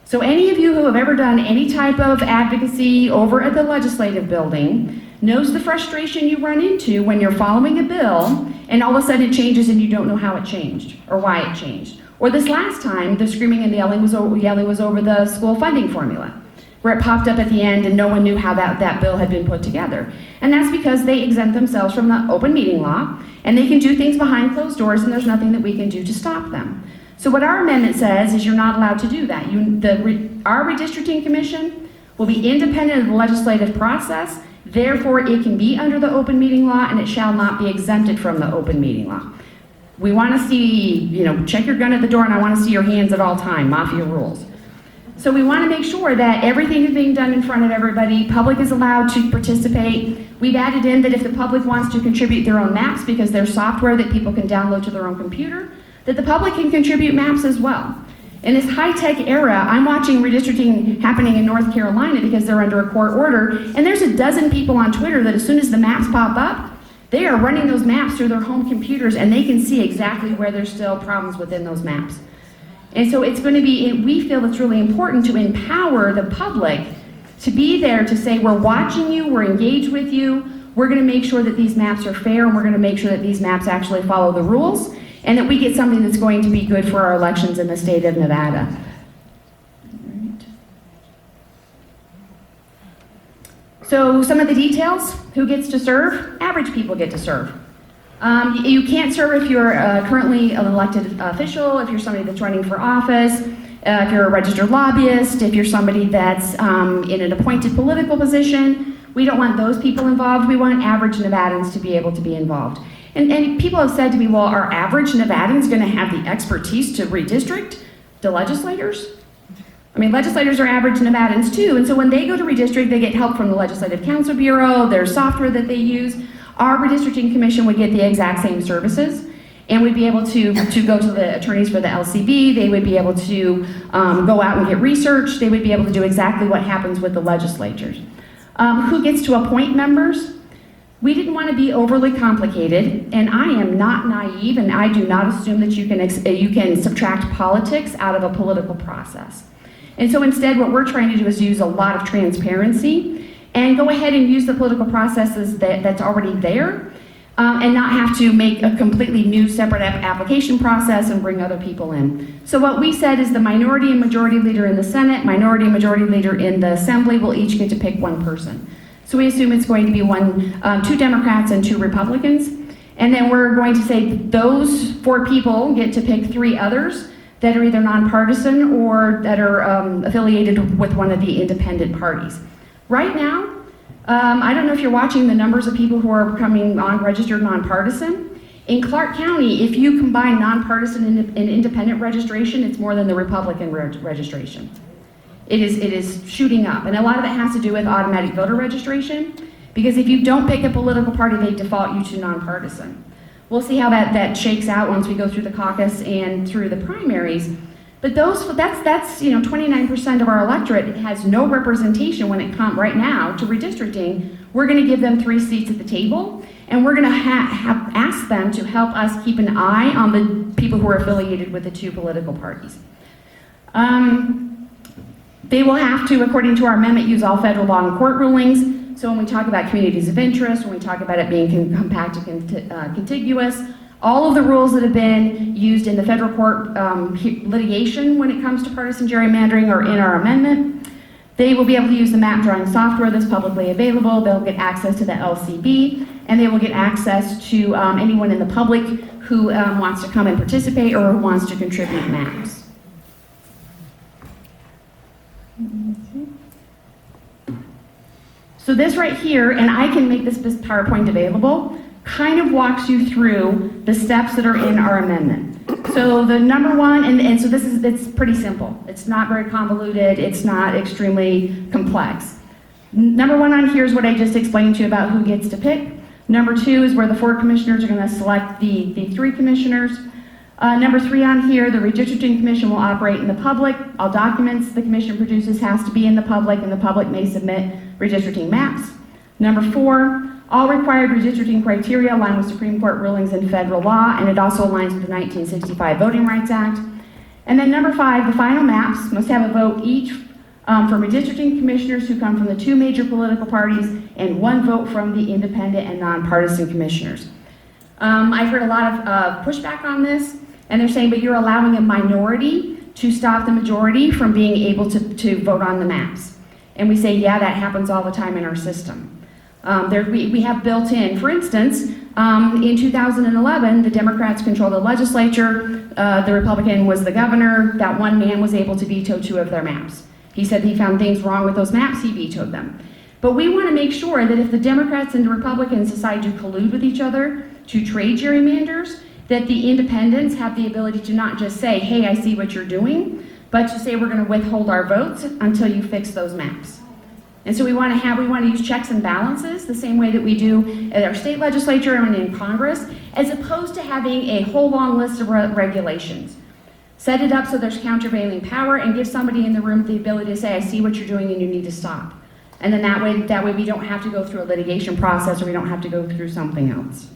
K: So any of you who have ever done any type of advocacy over at the legislative building knows the frustration you run into when you're following a bill and all of a sudden it changes and you don't know how it changed or why it changed. Or this last time, the screaming and yelling was over the school funding formula, where it popped up at the end and no one knew how that bill had been put together. And that's because they exempt themselves from the open meeting law, and they can do things behind closed doors, and there's nothing that we can do to stop them. So what our amendment says is you're not allowed to do that. Our redistricting commission will be independent of the legislative process, therefore it can be under the open meeting law, and it shall not be exempted from the open meeting law. We want to see, check your gun at the door, and I want to see your hands at all time, mafia rules. So we want to make sure that everything is being done in front of everybody. Public is allowed to participate. We've added in that if the public wants to contribute their own maps, because there's software that people can download to their own computer, that the public can contribute maps as well. In this high-tech era, I'm watching redistricting happening in North Carolina because they're under a court order, and there's a dozen people on Twitter that as soon as the maps pop up, they are running those maps through their home computers, and they can see exactly where there's still problems within those maps. And so it's going to be, we feel it's really important to empower the public to be there to say, we're watching you, we're engaged with you, we're going to make sure that these maps are fair, and we're going to make sure that these maps actually follow the rules, and that we get something that's going to be good for our elections in the state of Nevada. So some of the details: who gets to serve? Average people get to serve. You can't serve if you're currently an elected official, if you're somebody that's running for office, if you're a registered lobbyist, if you're somebody that's in an appointed political position. We don't want those people involved. We want average Nevadans to be able to be involved. And people have said to me, well, are average Nevadans going to have the expertise to redistrict the legislators? I mean, legislators are average Nevadans too, and so when they go to redistrict, they get help from the Legislative Counsel Bureau, there's software that they use. Our redistricting commission would get the exact same services, and we'd be able to go to the attorneys for the LCB, they would be able to go out and get research, they would be able to do exactly what happens with the legislatures. Who gets to appoint members? We didn't want to be overly complicated, and I am not naive, and I do not assume that you can subtract politics out of a political process. And so instead, what we're trying to do is use a lot of transparency and go ahead and use the political processes that's already there, and not have to make a completely new separate application process and bring other people in. So what we said is the minority and majority leader in the Senate, minority and majority leader in the Assembly will each get to pick one person. So we assume it's going to be two Democrats and 2 Republicans. And then we're going to say those 4 people get to pick 3 others that are either nonpartisan or that are affiliated with one of the independent parties. Right now, I don't know if you're watching the numbers of people who are coming on registered nonpartisan. In Clark County, if you combine nonpartisan and independent registration, it's more than the Republican registration. It is shooting up, and a lot of it has to do with automatic voter registration, because if you don't pick a political party, they default you to nonpartisan. We'll see how that shakes out once we go through the caucus and through the primaries. But that's 29% of our electorate has no representation when it comes right now to redistricting. We're going to give them 3 seats at the table, and we're going to ask them to help us keep an eye on the people who are affiliated with the 2 political parties. They will have to, according to our amendment, use all federal law and court rulings. So when we talk about communities of interest, when we talk about it being compact and contiguous, all of the rules that have been used in the federal court litigation when it comes to partisan gerrymandering are in our amendment. They will be able to use the map drawing software that's publicly available. They'll get access to the LCB, and they will get access to anyone in the public who wants to come and participate or who wants to contribute maps. So this right here, and I can make this PowerPoint available, kind of walks you through the steps that are in our amendment. So the number one, and so it's pretty simple. It's not very convoluted. It's not extremely complex. Number one on here is what I just explained to you about who gets to pick. Number 2 is where the 4 commissioners are going to select the 3 commissioners. Number 3 on here, the Redistricting Commission will operate in the public. All documents the commission produces has to be in the public, and the public may submit redistricting maps. Number 4, all required redistricting criteria align with Supreme Court rulings and federal law, and it also aligns with the 1965 Voting Rights Act. And then number 5, the final maps must have a vote each from redistricting commissioners who come from the 2 major political parties and 1 vote from the independent and nonpartisan commissioners. I've heard a lot of pushback on this, and they're saying, but you're allowing a minority to stop the majority from being able to vote on the maps. And we say, yeah, that happens all the time in our system. We have built in, for instance, in 2011, the Democrats controlled the legislature, the Republican was the governor, that one man was able to veto 2 of their maps. He said he found things wrong with those maps, he vetoed them. But we want to make sure that if the Democrats and the Republicans decide to collude with each other to trade gerrymanders, that the independents have the ability to not just say, hey, I see what you're doing, but to say we're going to withhold our votes until you fix those maps. And so we want to use checks and balances the same way that we do at our state legislature and in Congress, as opposed to having a whole long list of regulations. Set it up so there's countervailing power, and give somebody in the room the ability to say, I see what you're doing and you need to stop. And then that way we don't have to go through a litigation process, or we don't have to go through something else.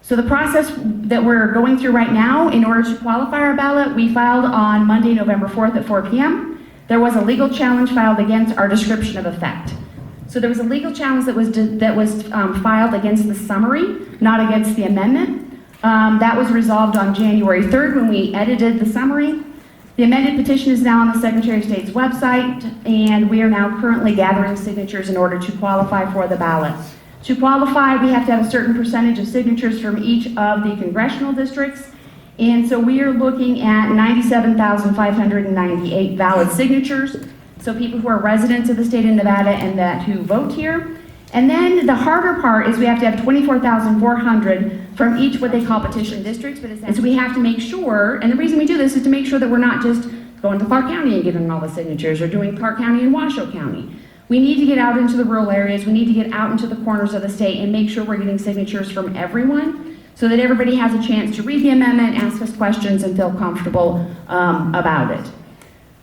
K: So the process that we're going through right now, in order to qualify our ballot, we filed on Monday, November 4th at 4 p.m. there was a legal challenge filed against our description of effect. So there was a legal challenge that was filed against the summary, not against the amendment. That was resolved on January 3rd when we edited the summary. The amended petition is now on the Secretary of State's website, and we are now currently gathering signatures in order to qualify for the ballot. To qualify, we have to have a certain percentage of signatures from each of the congressional districts, and so we are looking at 97,598 valid signatures. So people who are residents of the state of Nevada and that who vote here. And then the harder part is we have to have 24,400 from each what they call petition districts. And so we have to make sure, and the reason we do this is to make sure that we're not just going to Clark County and getting all the signatures or doing Clark County and Washoe County. We need to get out into the rural areas. We need to get out into the corners of the state and make sure we're getting signatures from everyone so that everybody has a chance to read the amendment, ask us questions, and feel comfortable about it.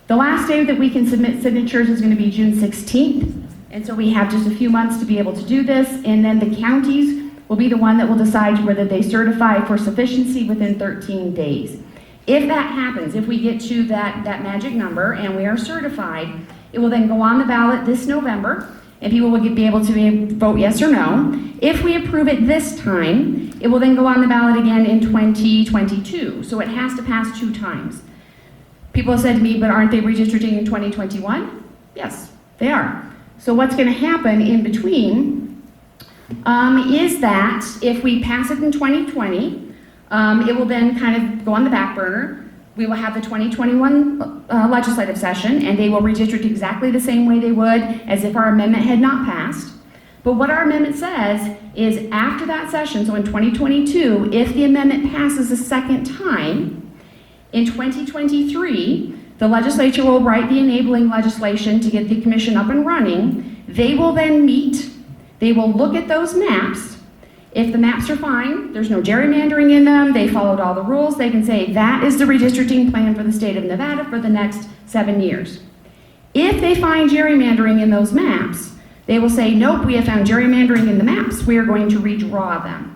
K: The last day that we can submit signatures is going to be June 16th, and so we have just a few months to be able to do this, and then the counties will be the one that will decide whether they certify for sufficiency within 13 days. If that happens, if we get to that magic number and we are certified, it will then go on the ballot this November, and people will be able to vote yes or no. If we approve it this time, it will then go on the ballot again in 2022, so it has to pass 2 times. People have said to me, but aren't they redistricting in 2021? Yes, they are. So what's going to happen in between is that if we pass it in 2020, it will then kind of go on the back burner. We will have the 2021 legislative session, and they will redistrict exactly the same way they would as if our amendment had not passed. But what our amendment says is after that session, so in 2022, if the amendment passes a second time, in 2023, the legislature will write the enabling legislation to get the commission up and running. They will then meet, they will look at those maps. If the maps are fine, there's no gerrymandering in them, they followed all the rules, they can say that is the redistricting plan for the state of Nevada for the next 7 years. If they find gerrymandering in those maps, they will say, nope, we have found gerrymandering in the maps, we are going to redraw them.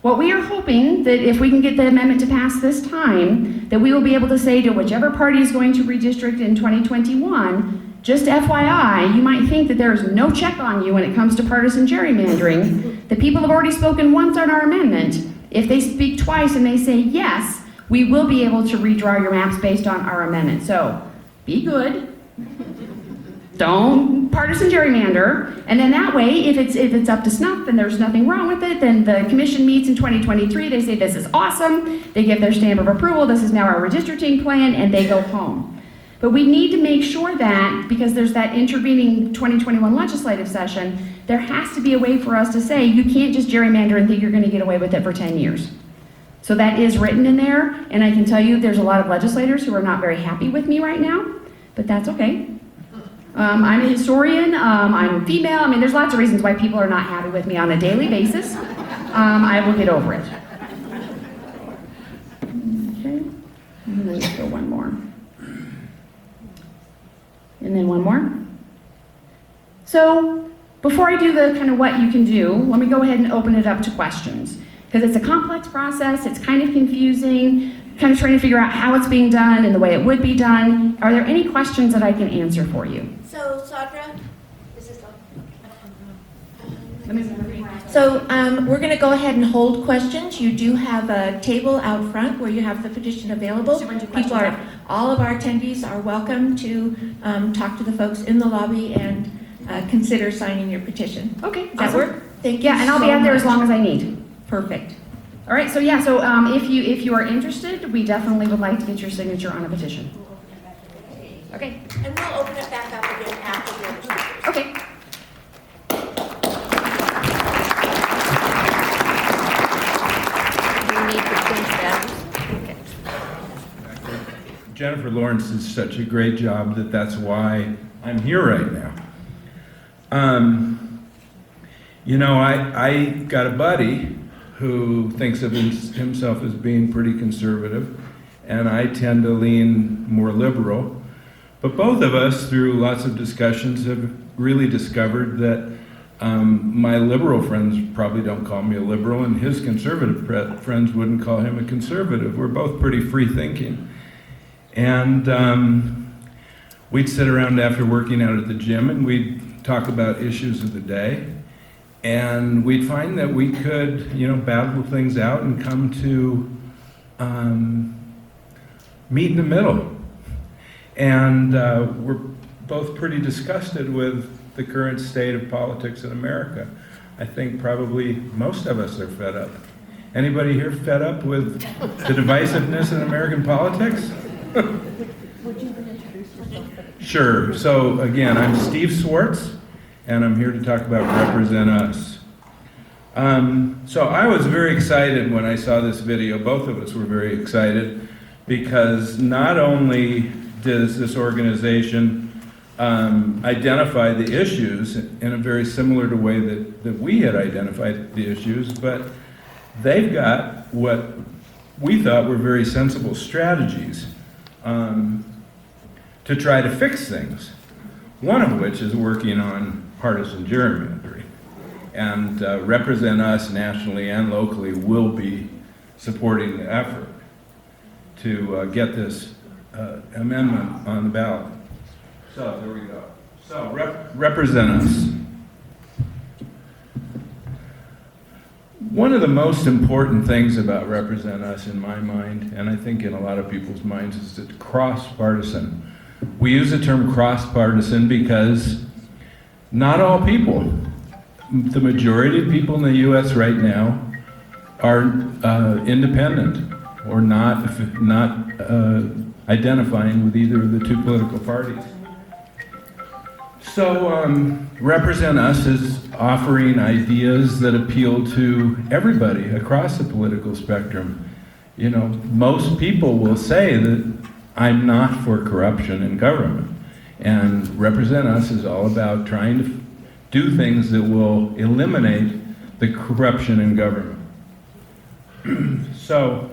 K: What we are hoping that if we can get the amendment to pass this time, that we will be able to say to whichever party is going to redistrict in 2021, just FYI, you might think that there is no check on you when it comes to partisan gerrymandering. The people have already spoken once on our amendment. If they speak twice and they say yes, we will be able to redraw your maps based on our amendment. So be good. Don't partisan gerrymander, and then that way, if it's up to snuff and there's nothing wrong with it, then the commission meets in 2023, they say this is awesome, they give their stamp of approval, this is now our redistricting plan, and they go home. But we need to make sure that, because there's that intervening 2021 legislative session, there has to be a way for us to say, you can't just gerrymander and think you're going to get away with it for 10 years. So that is written in there, and I can tell you there's a lot of legislators who are not very happy with me right now, but that's okay. I'm a historian, I'm female, I mean there's lots of reasons why people are not happy with me on a daily basis. I will get over it. Okay, and then let's go one more. And then one more. So, before I do the kind of what you can do, let me go ahead and open it up to questions. Because it's a complex process, it's kind of confusing, kind of trying to figure out how it's being done and the way it would be done. Are there any questions that I can answer for you?
I: So, Sadra, is this on?
H: So we're going to go ahead and hold questions. You do have a table out front where you have the petition available. All of our attendees are welcome to talk to the folks in the lobby and consider signing your petition.
K: Okay,
H: Does that work? Thank you.
K: Yeah, and I'll be out there as long as I need.
H: Perfect.
K: All right, so yeah, so if you are interested, we definitely would like to get your signature on a petition. Okay.
I: And we'll open it back up again after the other speakers.
K: Okay.
L: Jennifer Lawrence does such a great job that's why I'm here right now. I got a buddy who thinks of himself as being pretty conservative, and I tend to lean more liberal. But both of us, through lots of discussions, have really discovered that my liberal friends probably don't call me a liberal, and his conservative friends wouldn't call him a conservative. We're both pretty free-thinking. And we'd sit around after working out at the gym and we'd talk about issues of the day. And we'd find that we could, battle things out and come to meet in the middle. And we're both pretty disgusted with the current state of politics in America. I think probably most of us are fed up. Anybody here fed up with the divisiveness in American politics?
H: Would you introduce yourself?
L: Sure. So again, I'm Steve Swartz, and I'm here to talk about Represent Us. So I was very excited when I saw this video. Both of us were very excited because not only does this organization identify the issues in a very similar to way that we had identified the issues, but they've got what we thought were very sensible strategies to try to fix things, one of which is working on partisan gerrymandering. And Represent Us nationally and locally will be supporting the effort to get this amendment on the ballot. So there we go. So Represent Us. One of the most important things about Represent Us in my mind, and I think in a lot of people's minds, is it's cross-partisan. We use the term cross-partisan because not all people, the majority of people in the U.S. right now are independent or not identifying with either of the two political parties. So Represent Us is offering ideas that appeal to everybody across the political spectrum. Most people will say that I'm not for corruption in government. And Represent Us is all about trying to do things that will eliminate the corruption in government. So,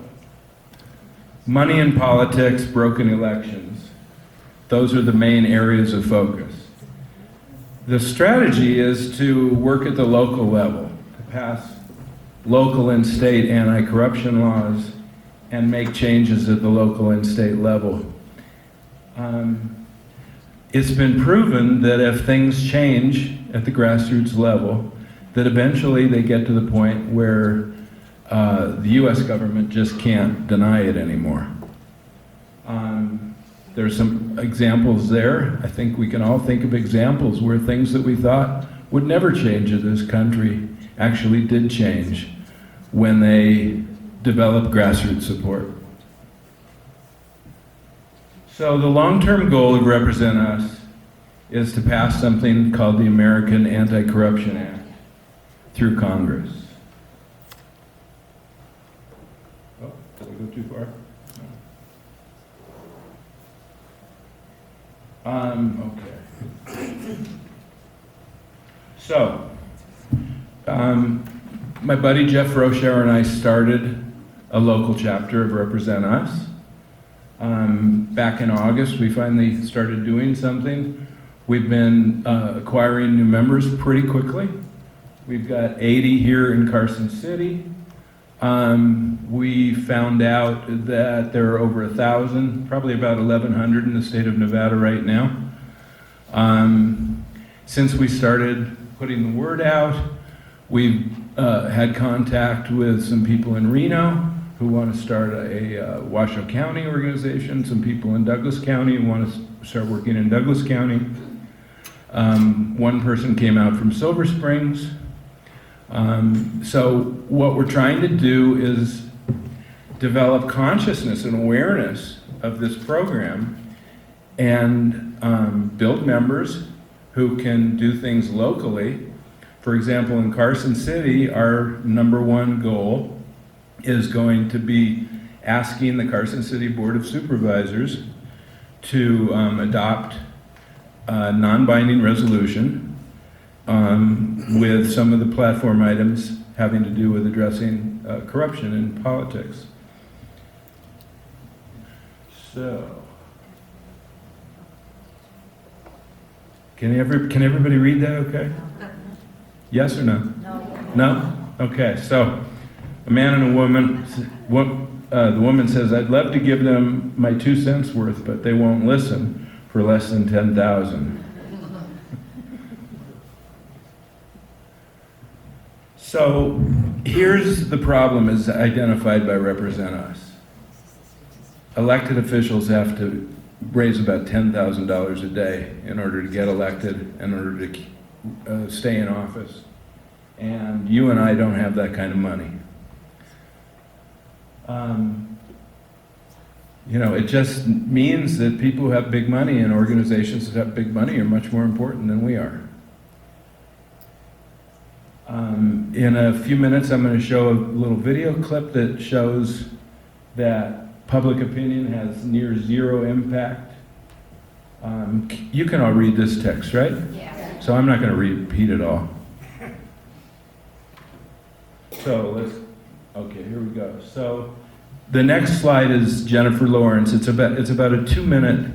L: money in politics, broken elections, those are the main areas of focus. The strategy is to work at the local level, to pass local and state anti-corruption laws and make changes at the local and state level. It's been proven that if things change at the grassroots level, that eventually they get to the point where the U.S. government just can't deny it anymore. There's some examples there. I think we can all think of examples where things that we thought would never change in this country actually did change when they developed grassroots support. So the long-term goal of Represent Us is to pass something called the American Anti-Corruption Act through Congress. Oh, did I go too far? Okay. So, my buddy Jeff Roshauer and I started a local chapter of Represent Us. Back in August, we finally started doing something. We've been acquiring new members pretty quickly. We've got 80 here in Carson City. We found out that there are over 1,000, probably about 1,100 in the state of Nevada right now. Since we started putting the word out, we've had contact with some people in Reno who want to start a Washoe County organization, some people in Douglas County who want to start working in Douglas County. One person came out from Silver Springs. So what we're trying to do is develop consciousness and awareness of this program and build members who can do things locally. For example, in Carson City, our #1 goal is going to be asking the Carson City Board of Supervisors to adopt a non-binding resolution with some of the platform items having to do with addressing corruption in politics. So, can everybody read that okay? Yes or no? No. No? Okay, so a man and a woman, the woman says, I'd love to give them my 2 cents worth, but they won't listen. for less than 10,000. So here's the problem as identified by Represent Us. Elected officials have to raise about $10,000 a day in order to get elected, in order to stay in office. And you and I don't have that kind of money. You know, it just means that people who have big money and organizations that have big money are much more important than we are. In a few minutes, I'm going to show a little video clip that shows that public opinion has near zero impact. You can all read this text, right?
G: Yeah.
L: So I'm not going to repeat it all. So okay, here we go. So the next slide is Jennifer Lawrence. It's about a 2-minute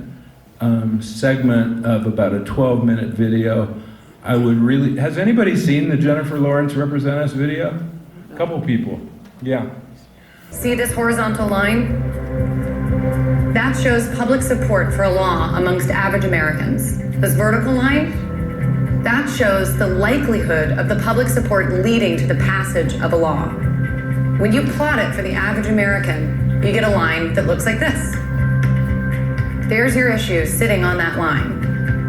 L: segment of about a 12-minute video. Has anybody seen the Jennifer Lawrence Represent Us video? A couple people, yeah.
C: See this horizontal line? That shows public support for a law amongst average Americans. This vertical line, that shows the likelihood of the public support leading to the passage of a law. When you plot it for the average American, you get a line that looks like this. There's your issue sitting on that line.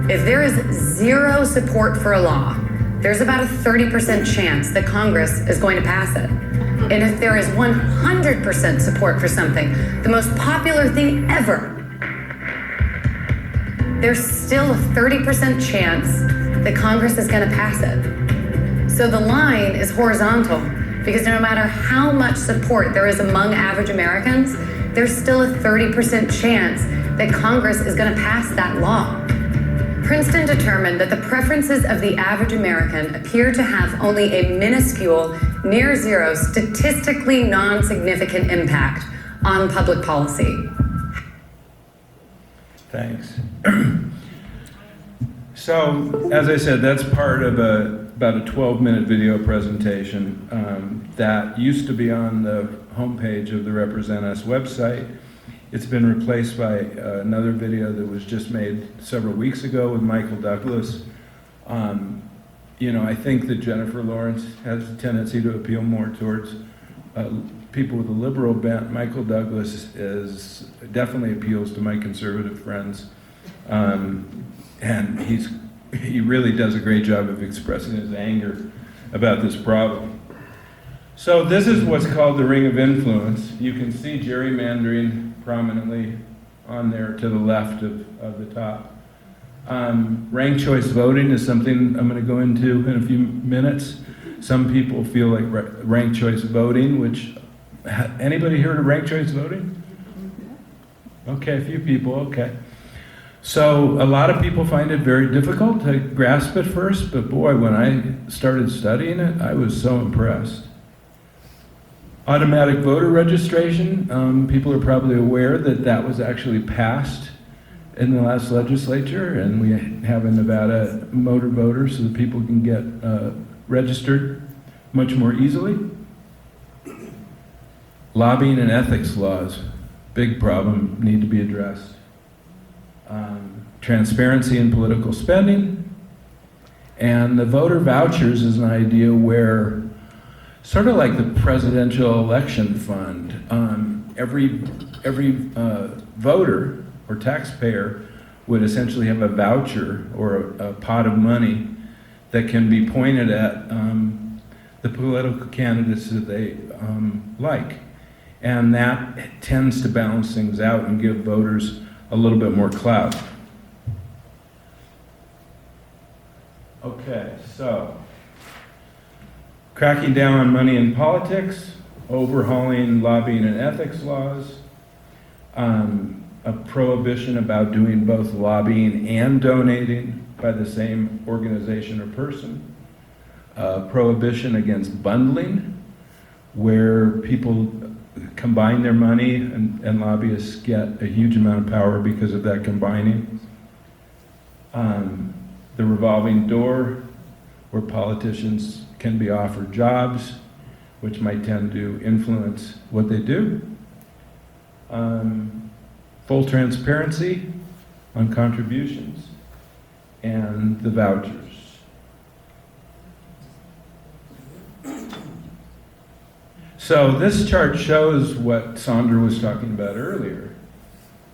C: If there is zero support for a law, there's about a 30% chance that Congress is going to pass it. And if there is 100% support for something, the most popular thing ever, there's still a 30% chance that Congress is going to pass it. So the line is horizontal because no matter how much support there is among average Americans, there's still a 30% chance that Congress is going to pass that law. Princeton determined that the preferences of the average American appear to have only a minuscule, near zero, statistically non-significant impact on public policy.
L: Thanks. So, as I said, that's part of about a 12-minute video presentation that used to be on the homepage of the Represent Us website. It's been replaced by another video that was just made several weeks ago with Michael Douglas. You know, I think that Jennifer Lawrence has a tendency to appeal more towards people with a liberal bent. Michael Douglas definitely appeals to my conservative friends. And he really does a great job of expressing his anger about this problem. So this is what's called the ring of influence. You can see gerrymandering prominently on there to the left of the top. Ranked choice voting is something I'm going to go into in a few minutes. Some people feel like ranked choice voting, which, anybody heard of ranked choice voting? Okay, a few people, okay. So a lot of people find it very difficult to grasp at first, but boy, when I started studying it, I was so impressed. Automatic voter registration, people are probably aware that that was actually passed in the last legislature, and we have in Nevada motor voters so that people can get registered much more easily. Lobbying and ethics laws, big problem, need to be addressed. Transparency in political spending, and the voter vouchers is an idea where, sort of like the presidential election fund, every voter or taxpayer would essentially have a voucher or a pot of money that can be pointed at the political candidates that they like. And that tends to balance things out and give voters a little bit more clout. Okay, so cracking down on money in politics, overhauling lobbying and ethics laws, a prohibition about doing both lobbying and donating by the same organization or person, prohibition against bundling, where people combine their money and lobbyists get a huge amount of power because of that combining. The revolving door, where politicians can be offered jobs, which might tend to influence what they do. Full transparency, on contributions and the vouchers. So this chart shows what Sandra was talking about earlier.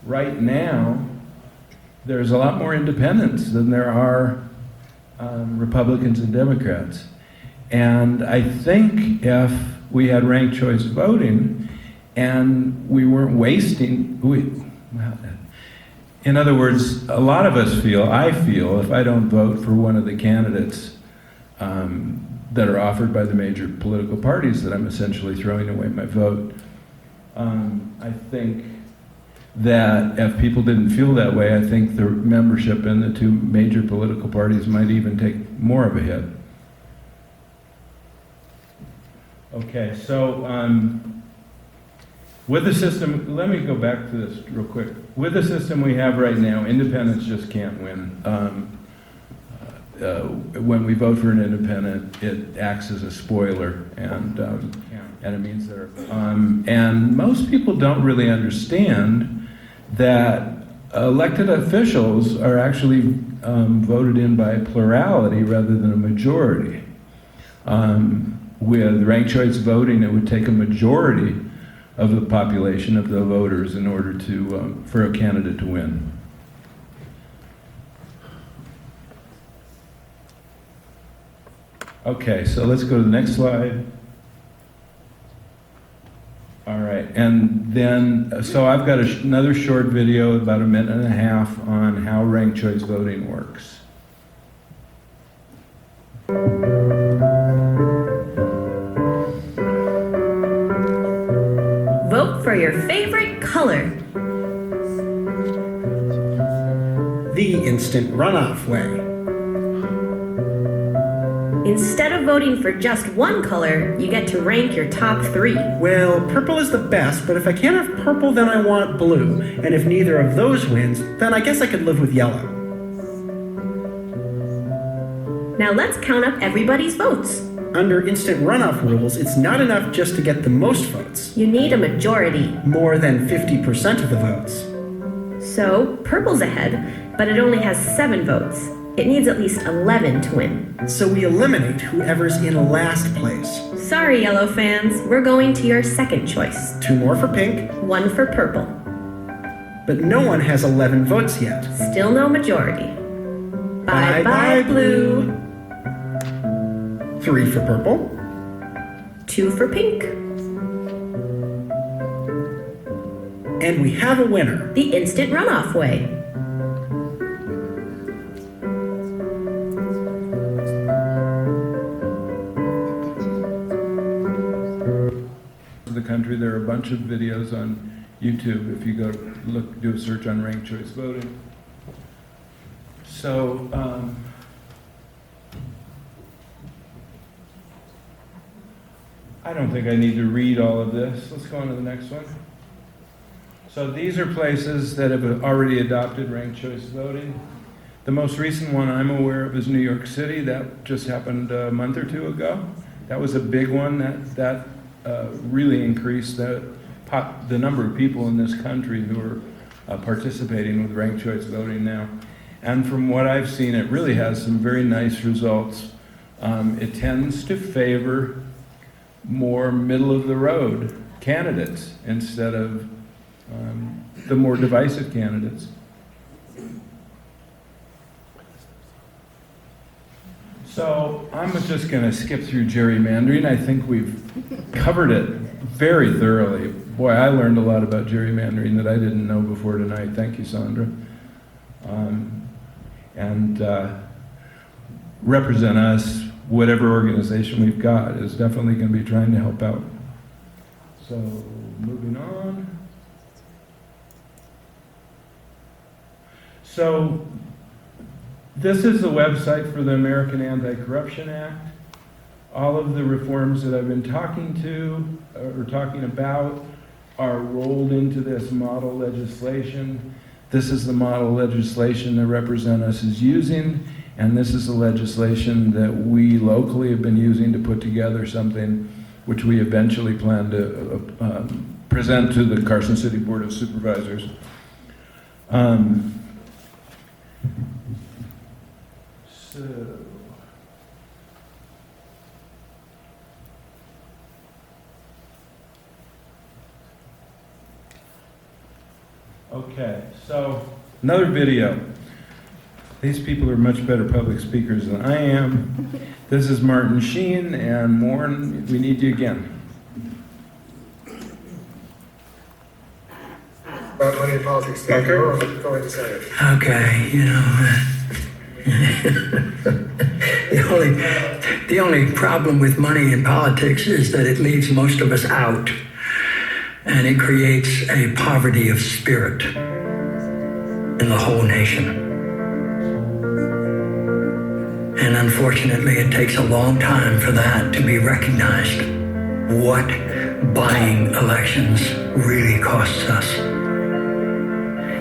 L: Right now, there's a lot more independents than there are Republicans and Democrats. And I think if we had ranked choice voting and we weren't wasting, in other words, a lot of us feel, I feel, if I don't vote for one of the candidates that are offered by the major political parties, that I'm essentially throwing away my vote. I think that if people didn't feel that way, I think the membership in the two major political parties might even take more of a hit. Okay, so with the system, let me go back to this real quick. With the system we have right now, independents just can't win. When we vote for an independent, it acts as a spoiler, and it means they're. And most people don't really understand that elected officials are actually voted in by a plurality rather than a majority. With ranked choice voting, it would take a majority of the population of the voters in order to for a candidate to win. Okay, so let's go to the next slide. All right, and then, so I've got another short video, about 1.5 minutes, on how ranked choice voting works.
C: Vote for your favorite color.
D: The instant runoff way.
C: Instead of voting for just one color, you get to rank your top 3.
D: Well, purple is the best, but if I can't have purple, then I want blue. And if neither of those wins, then I guess I could live with yellow.
C: Now let's count up everybody's votes.
D: Under instant runoff rules, it's not enough just to get the most votes.
C: You need a majority.
D: More than 50% of the votes.
C: So, purple's ahead, but it only has 7 votes. It needs at least 11 to win.
D: So we eliminate whoever's in last place.
C: Sorry, yellow fans, we're going to your second choice.
D: 2 more for pink.
C: 1 for purple.
D: But no one has 11 votes yet.
C: Still no majority.
D: Bye bye, blue. 3 for purple.
C: 2 for pink.
D: And we have a winner.
C: The instant runoff way.
L: The country, there are a bunch of videos on YouTube if you go do a search on ranked choice voting. So I don't think I need to read all of this. Let's go on to the next one. So these are places that have already adopted ranked choice voting. The most recent one I'm aware of is New York City. That just happened a month or 2 ago. That was a big one. That really increased the number of people in this country who are participating with ranked choice voting now. And from what I've seen, it really has some very nice results. It tends to favor more middle-of-the-road candidates instead of the more divisive candidates. So I'm just going to skip through gerrymandering. I think we've covered it very thoroughly. Boy, I learned a lot about gerrymandering that I didn't know before tonight. Thank you, Sandra. Represent Us, whatever organization we've got, is definitely going to be trying to help out. So moving on. So this is the website for the American Anti-Corruption Act. All of the reforms that I've been talking about are rolled into this model legislation. This is the model legislation that Represent Us is using, and this is the legislation that we locally have been using to put together something which we eventually plan to present to the Carson City Board of Supervisors. So. Okay, so another video. These people are much better public speakers than I am. This is Martin Sheen and Morn. We need you again.
M: About money in politics, go ahead and say it.
N: Okay, the only problem with money in politics is that it leaves most of us out, and it creates a poverty of spirit in the whole nation. And unfortunately, it takes a long time for that to be recognized. What buying elections really costs us.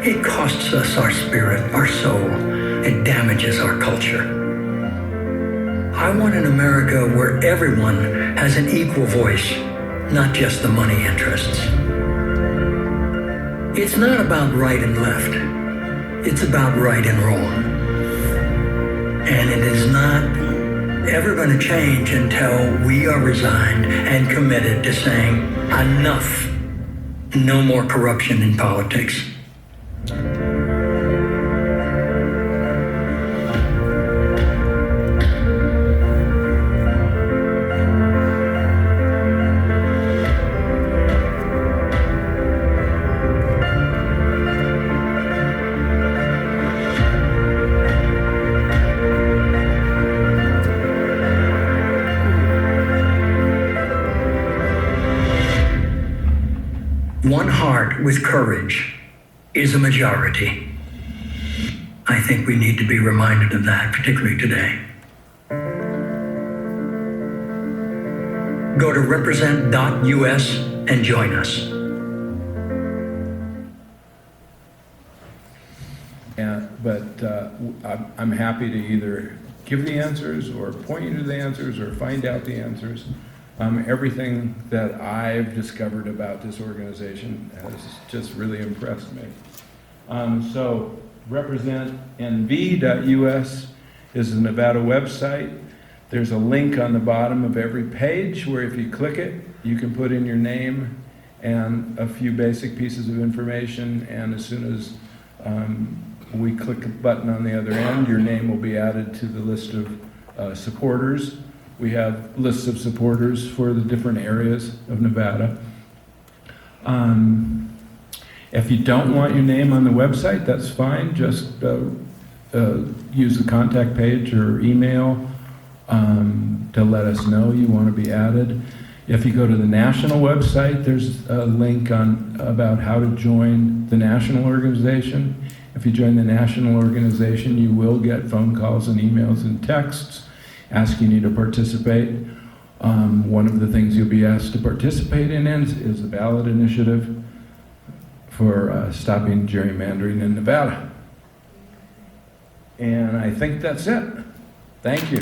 N: It costs us our spirit, our soul. It damages our culture. I want an America where everyone has an equal voice, not just the money interests. It's not about right and left. It's about right and wrong. And it is not ever going to change until we are resigned and committed to saying, enough, no more corruption in politics. One heart with courage is a majority. I think we need to be reminded of that, particularly today. Go to represent.us and join us.
L: Yeah, but I'm happy to either give the answers or point you to the answers or find out the answers. Everything that I've discovered about this organization has just really impressed me. So representnv.us is the Nevada website. There's a link on the bottom of every page where if you click it, you can put in your name and a few basic pieces of information, and as soon as we click a button on the other end, your name will be added to the list of supporters. We have lists of supporters for the different areas of Nevada. If you don't want your name on the website, that's fine. Just use the contact page or email to let us know you want to be added. If you go to the national website, there's a link about how to join the national organization. If you join the national organization, you will get phone calls and emails and texts asking you to participate. One of the things you'll be asked to participate in is the ballot initiative for stopping gerrymandering in Nevada. And I think that's it. Thank you.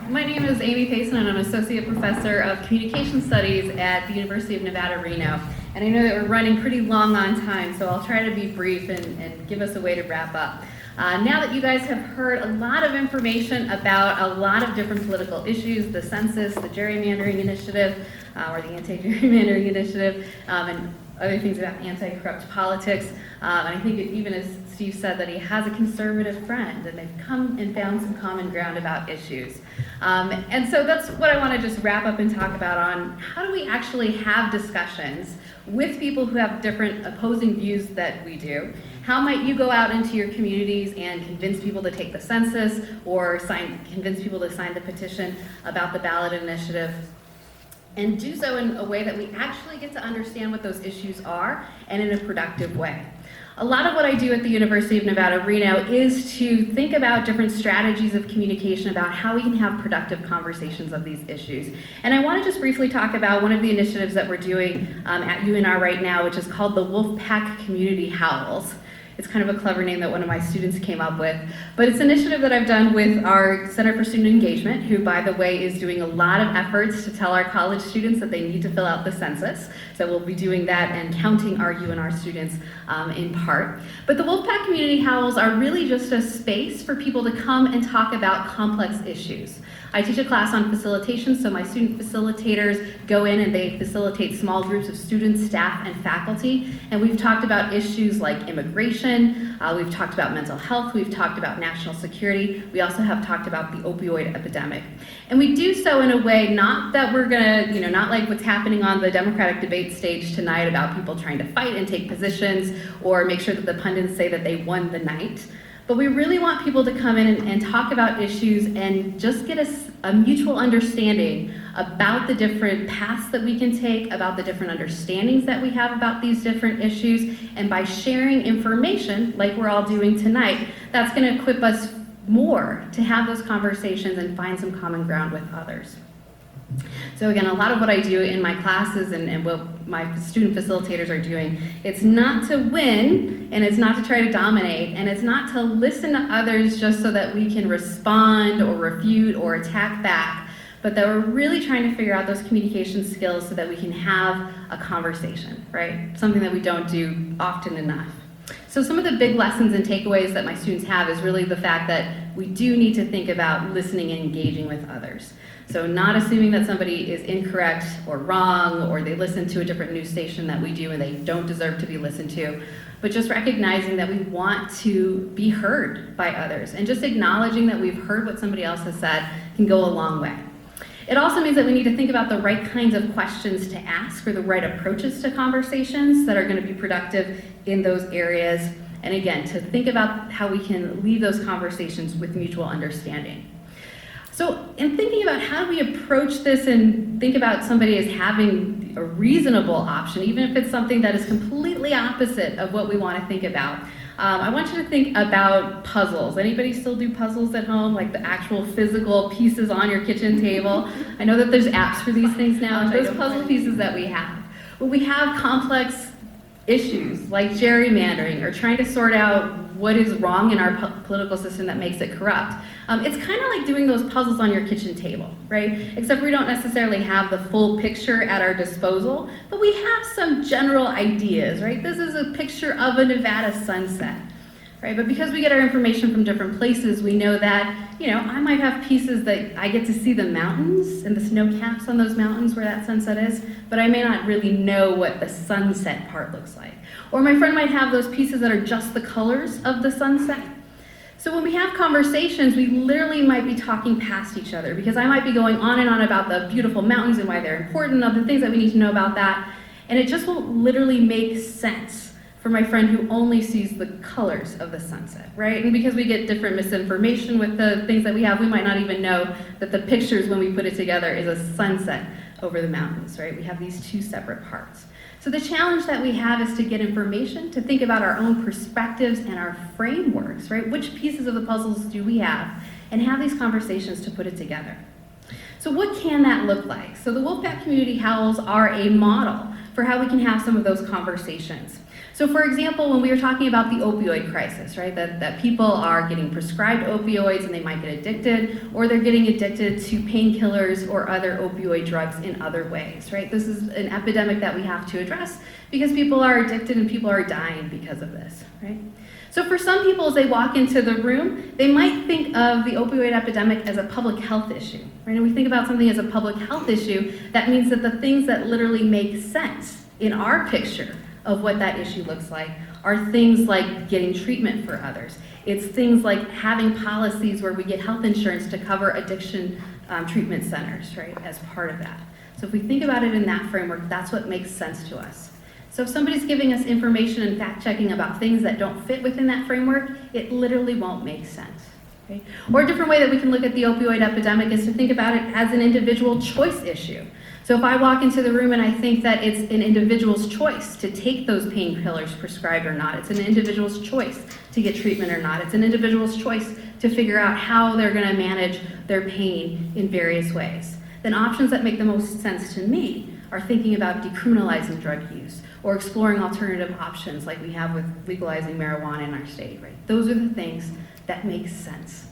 O: My name is Amy Payson, and I'm an associate professor of communication studies at the University of Nevada, Reno. And I know that we're running pretty long on time, so I'll try to be brief and give us a way to wrap up. Now that you guys have heard a lot of information about a lot of different political issues, the census, the gerrymandering initiative, or the anti-gerrymandering initiative, and other things about anti-corrupt politics, and I think even as Steve said that he has a conservative friend, and they've come and found some common ground about issues. And so that's what I want to just wrap up and talk about on how do we actually have discussions with people who have different opposing views that we do. How might you go out into your communities and convince people to take the census or convince people to sign the petition about the ballot initiative, and do so in a way that we actually get to understand what those issues are and in a productive way. A lot of what I do at the University of Nevada, Reno is to think about different strategies of communication about how we can have productive conversations of these issues. And I want to just briefly talk about one of the initiatives that we're doing at UNR right now, which is called the Wolfpack Community Howls. It's kind of a clever name that one of my students came up with. But it's an initiative that I've done with our Center for Student Engagement, who, by the way, is doing a lot of efforts to tell our college students that they need to fill out the census. So we'll be doing that and counting our UNR students in part. But the Wolfpack Community Howls are really just a space for people to come and talk about complex issues. I teach a class on facilitation, so my student facilitators go in and they facilitate small groups of students, staff, and faculty. And we've talked about issues like immigration, we've talked about mental health, we've talked about national security, we also have talked about the opioid epidemic. And we do so in a way, not that we're gonna, not like what's happening on the Democratic debate stage tonight about people trying to fight and take positions or make sure that the pundits say that they won the night. But we really want people to come in and talk about issues and just get a mutual understanding about the different paths that we can take, about the different understandings that we have about these different issues. And by sharing information, like we're all doing tonight, that's going to equip us more to have those conversations and find some common ground with others. So again, a lot of what I do in my classes and what my student facilitators are doing, it's not to win, and it's not to try to dominate, and it's not to listen to others just so that we can respond or refute or attack back, but that we're really trying to figure out those communication skills so that we can have a conversation, right? Something that we don't do often enough. So some of the big lessons and takeaways that my students have is really the fact that we do need to think about listening and engaging with others. So not assuming that somebody is incorrect or wrong, or they listen to a different news station that we do and they don't deserve to be listened to, but just recognizing that we want to be heard by others, and just acknowledging that we've heard what somebody else has said can go a long way. It also means that we need to think about the right kinds of questions to ask, or the right approaches to conversations that are going to be productive in those areas. And again, to think about how we can leave those conversations with mutual understanding. So in thinking about how do we approach this and think about somebody as having a reasonable option, even if it's something that is completely opposite of what we want to think about, I want you to think about puzzles. Anybody still do puzzles at home, like the actual physical pieces on your kitchen table? I know that there's apps for these things now. Those puzzle pieces that we have. Well, we have complex issues like gerrymandering, or trying to sort out what is wrong in our political system that makes it corrupt. It's kind of like doing those puzzles on your kitchen table, right? Except we don't necessarily have the full picture at our disposal, but we have some general ideas, right? This is a picture of a Nevada sunset, right? But because we get our information from different places, we know that, I might have pieces that I get to see the mountains and the snow caps on those mountains where that sunset is, but I may not really know what the sunset part looks like. Or my friend might have those pieces that are just the colors of the sunset. So when we have conversations, we literally might be talking past each other, because I might be going on and on about the beautiful mountains and why they're important, other things that we need to know about that, and it just won't literally make sense for my friend who only sees the colors of the sunset, right? And because we get different misinformation with the things that we have, we might not even know that the pictures, when we put it together, is a sunset over the mountains, right? We have these two separate parts. So the challenge that we have is to get information, to think about our own perspectives and our frameworks, right? Which pieces of the puzzles do we have, and have these conversations to put it together. So what can that look like? So the Wolfpack Community Howls are a model for how we can have some of those conversations. So for example, when we were talking about the opioid crisis, right, that people are getting prescribed opioids and they might get addicted, or they're getting addicted to painkillers or other opioid drugs in other ways, right? This is an epidemic that we have to address because people are addicted and people are dying because of this, right? So for some people, as they walk into the room, they might think of the opioid epidemic as a public health issue, right? And we think about something as a public health issue, that means that the things that literally make sense in our picture of what that issue looks like are things like getting treatment for others. It's things like having policies where we get health insurance to cover addiction treatment centers, right, as part of that. So if we think about it in that framework, that's what makes sense to us. So if somebody's giving us information and fact-checking about things that don't fit within that framework, it literally won't make sense. Okay? Or a different way that we can look at the opioid epidemic is to think about it as an individual choice issue. So if I walk into the room and I think that it's an individual's choice to take those painkillers prescribed or not, it's an individual's choice to get treatment or not, it's an individual's choice to figure out how they're going to manage their pain in various ways, then options that make the most sense to me are thinking about decriminalizing drug use or exploring alternative options like we have with legalizing marijuana in our state, right? Those are the things that make sense.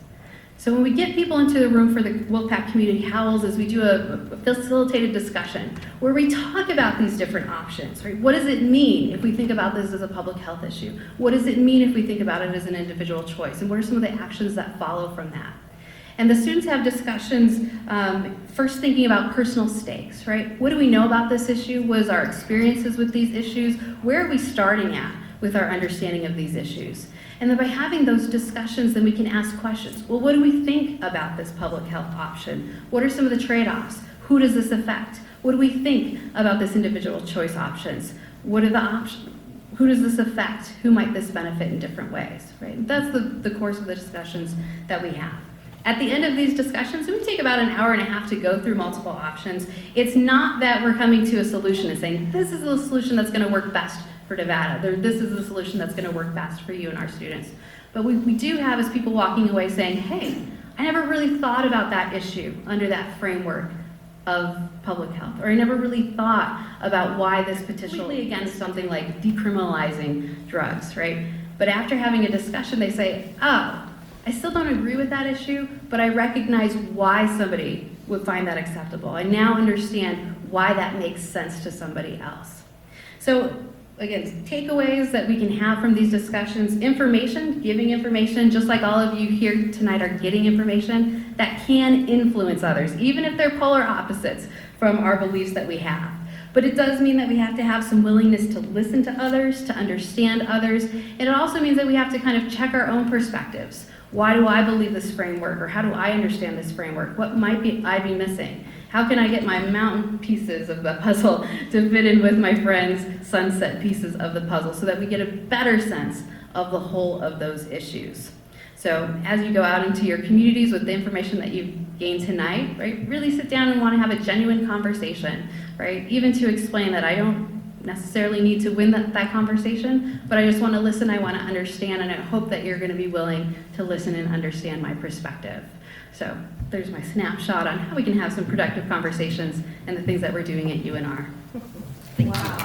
O: So when we get people into the room for the Wolfpack Community Howls is we do a facilitated discussion where we talk about these different options, right? What does it mean if we think about this as a public health issue? What does it mean if we think about it as an individual choice? And what are some of the actions that follow from that? And the students have discussions, first thinking about personal stakes, right? What do we know about this issue? What is our experiences with these issues? Where are we starting at with our understanding of these issues? And then by having those discussions, then we can ask questions. Well, what do we think about this public health option? What are some of the trade-offs? Who does this affect? What do we think about this individual choice options? What are the options? Who does this affect? Who might this benefit in different ways, right? That's the course of the discussions that we have. At the end of these discussions, we take about an hour and a half to go through multiple options. It's not that we're coming to a solution and saying, this is the solution that's going to work best for Nevada. This is the solution that's going to work best for you and our students. But we do have is people walking away saying, hey, I never really thought about that issue under that framework of public health, or I never really thought about why this petition against something like decriminalizing drugs, right? But after having a discussion, they say, oh, I still don't agree with that issue, but I recognize why somebody would find that acceptable. I now understand why that makes sense to somebody else. So again, takeaways that we can have from these discussions: information, giving information, just like all of you here tonight are getting information that can influence others, even if they're polar opposites from our beliefs that we have. But it does mean that we have to have some willingness to listen to others, to understand others. And it also means that we have to kind of check our own perspectives. Why do I believe this framework, or how do I understand this framework? What might I be missing? How can I get my mountain pieces of the puzzle to fit in with my friend's sunset pieces of the puzzle so that we get a better sense of the whole of those issues? So as you go out into your communities with the information that you've gained tonight, right, really sit down and want to have a genuine conversation, right? Even to explain that I don't necessarily need to win that conversation, but I just want to listen, I want to understand, and I hope that you're going to be willing to listen and understand my perspective. So there's my snapshot on how we can have some productive conversations and the things that we're doing at UNR. Thank you.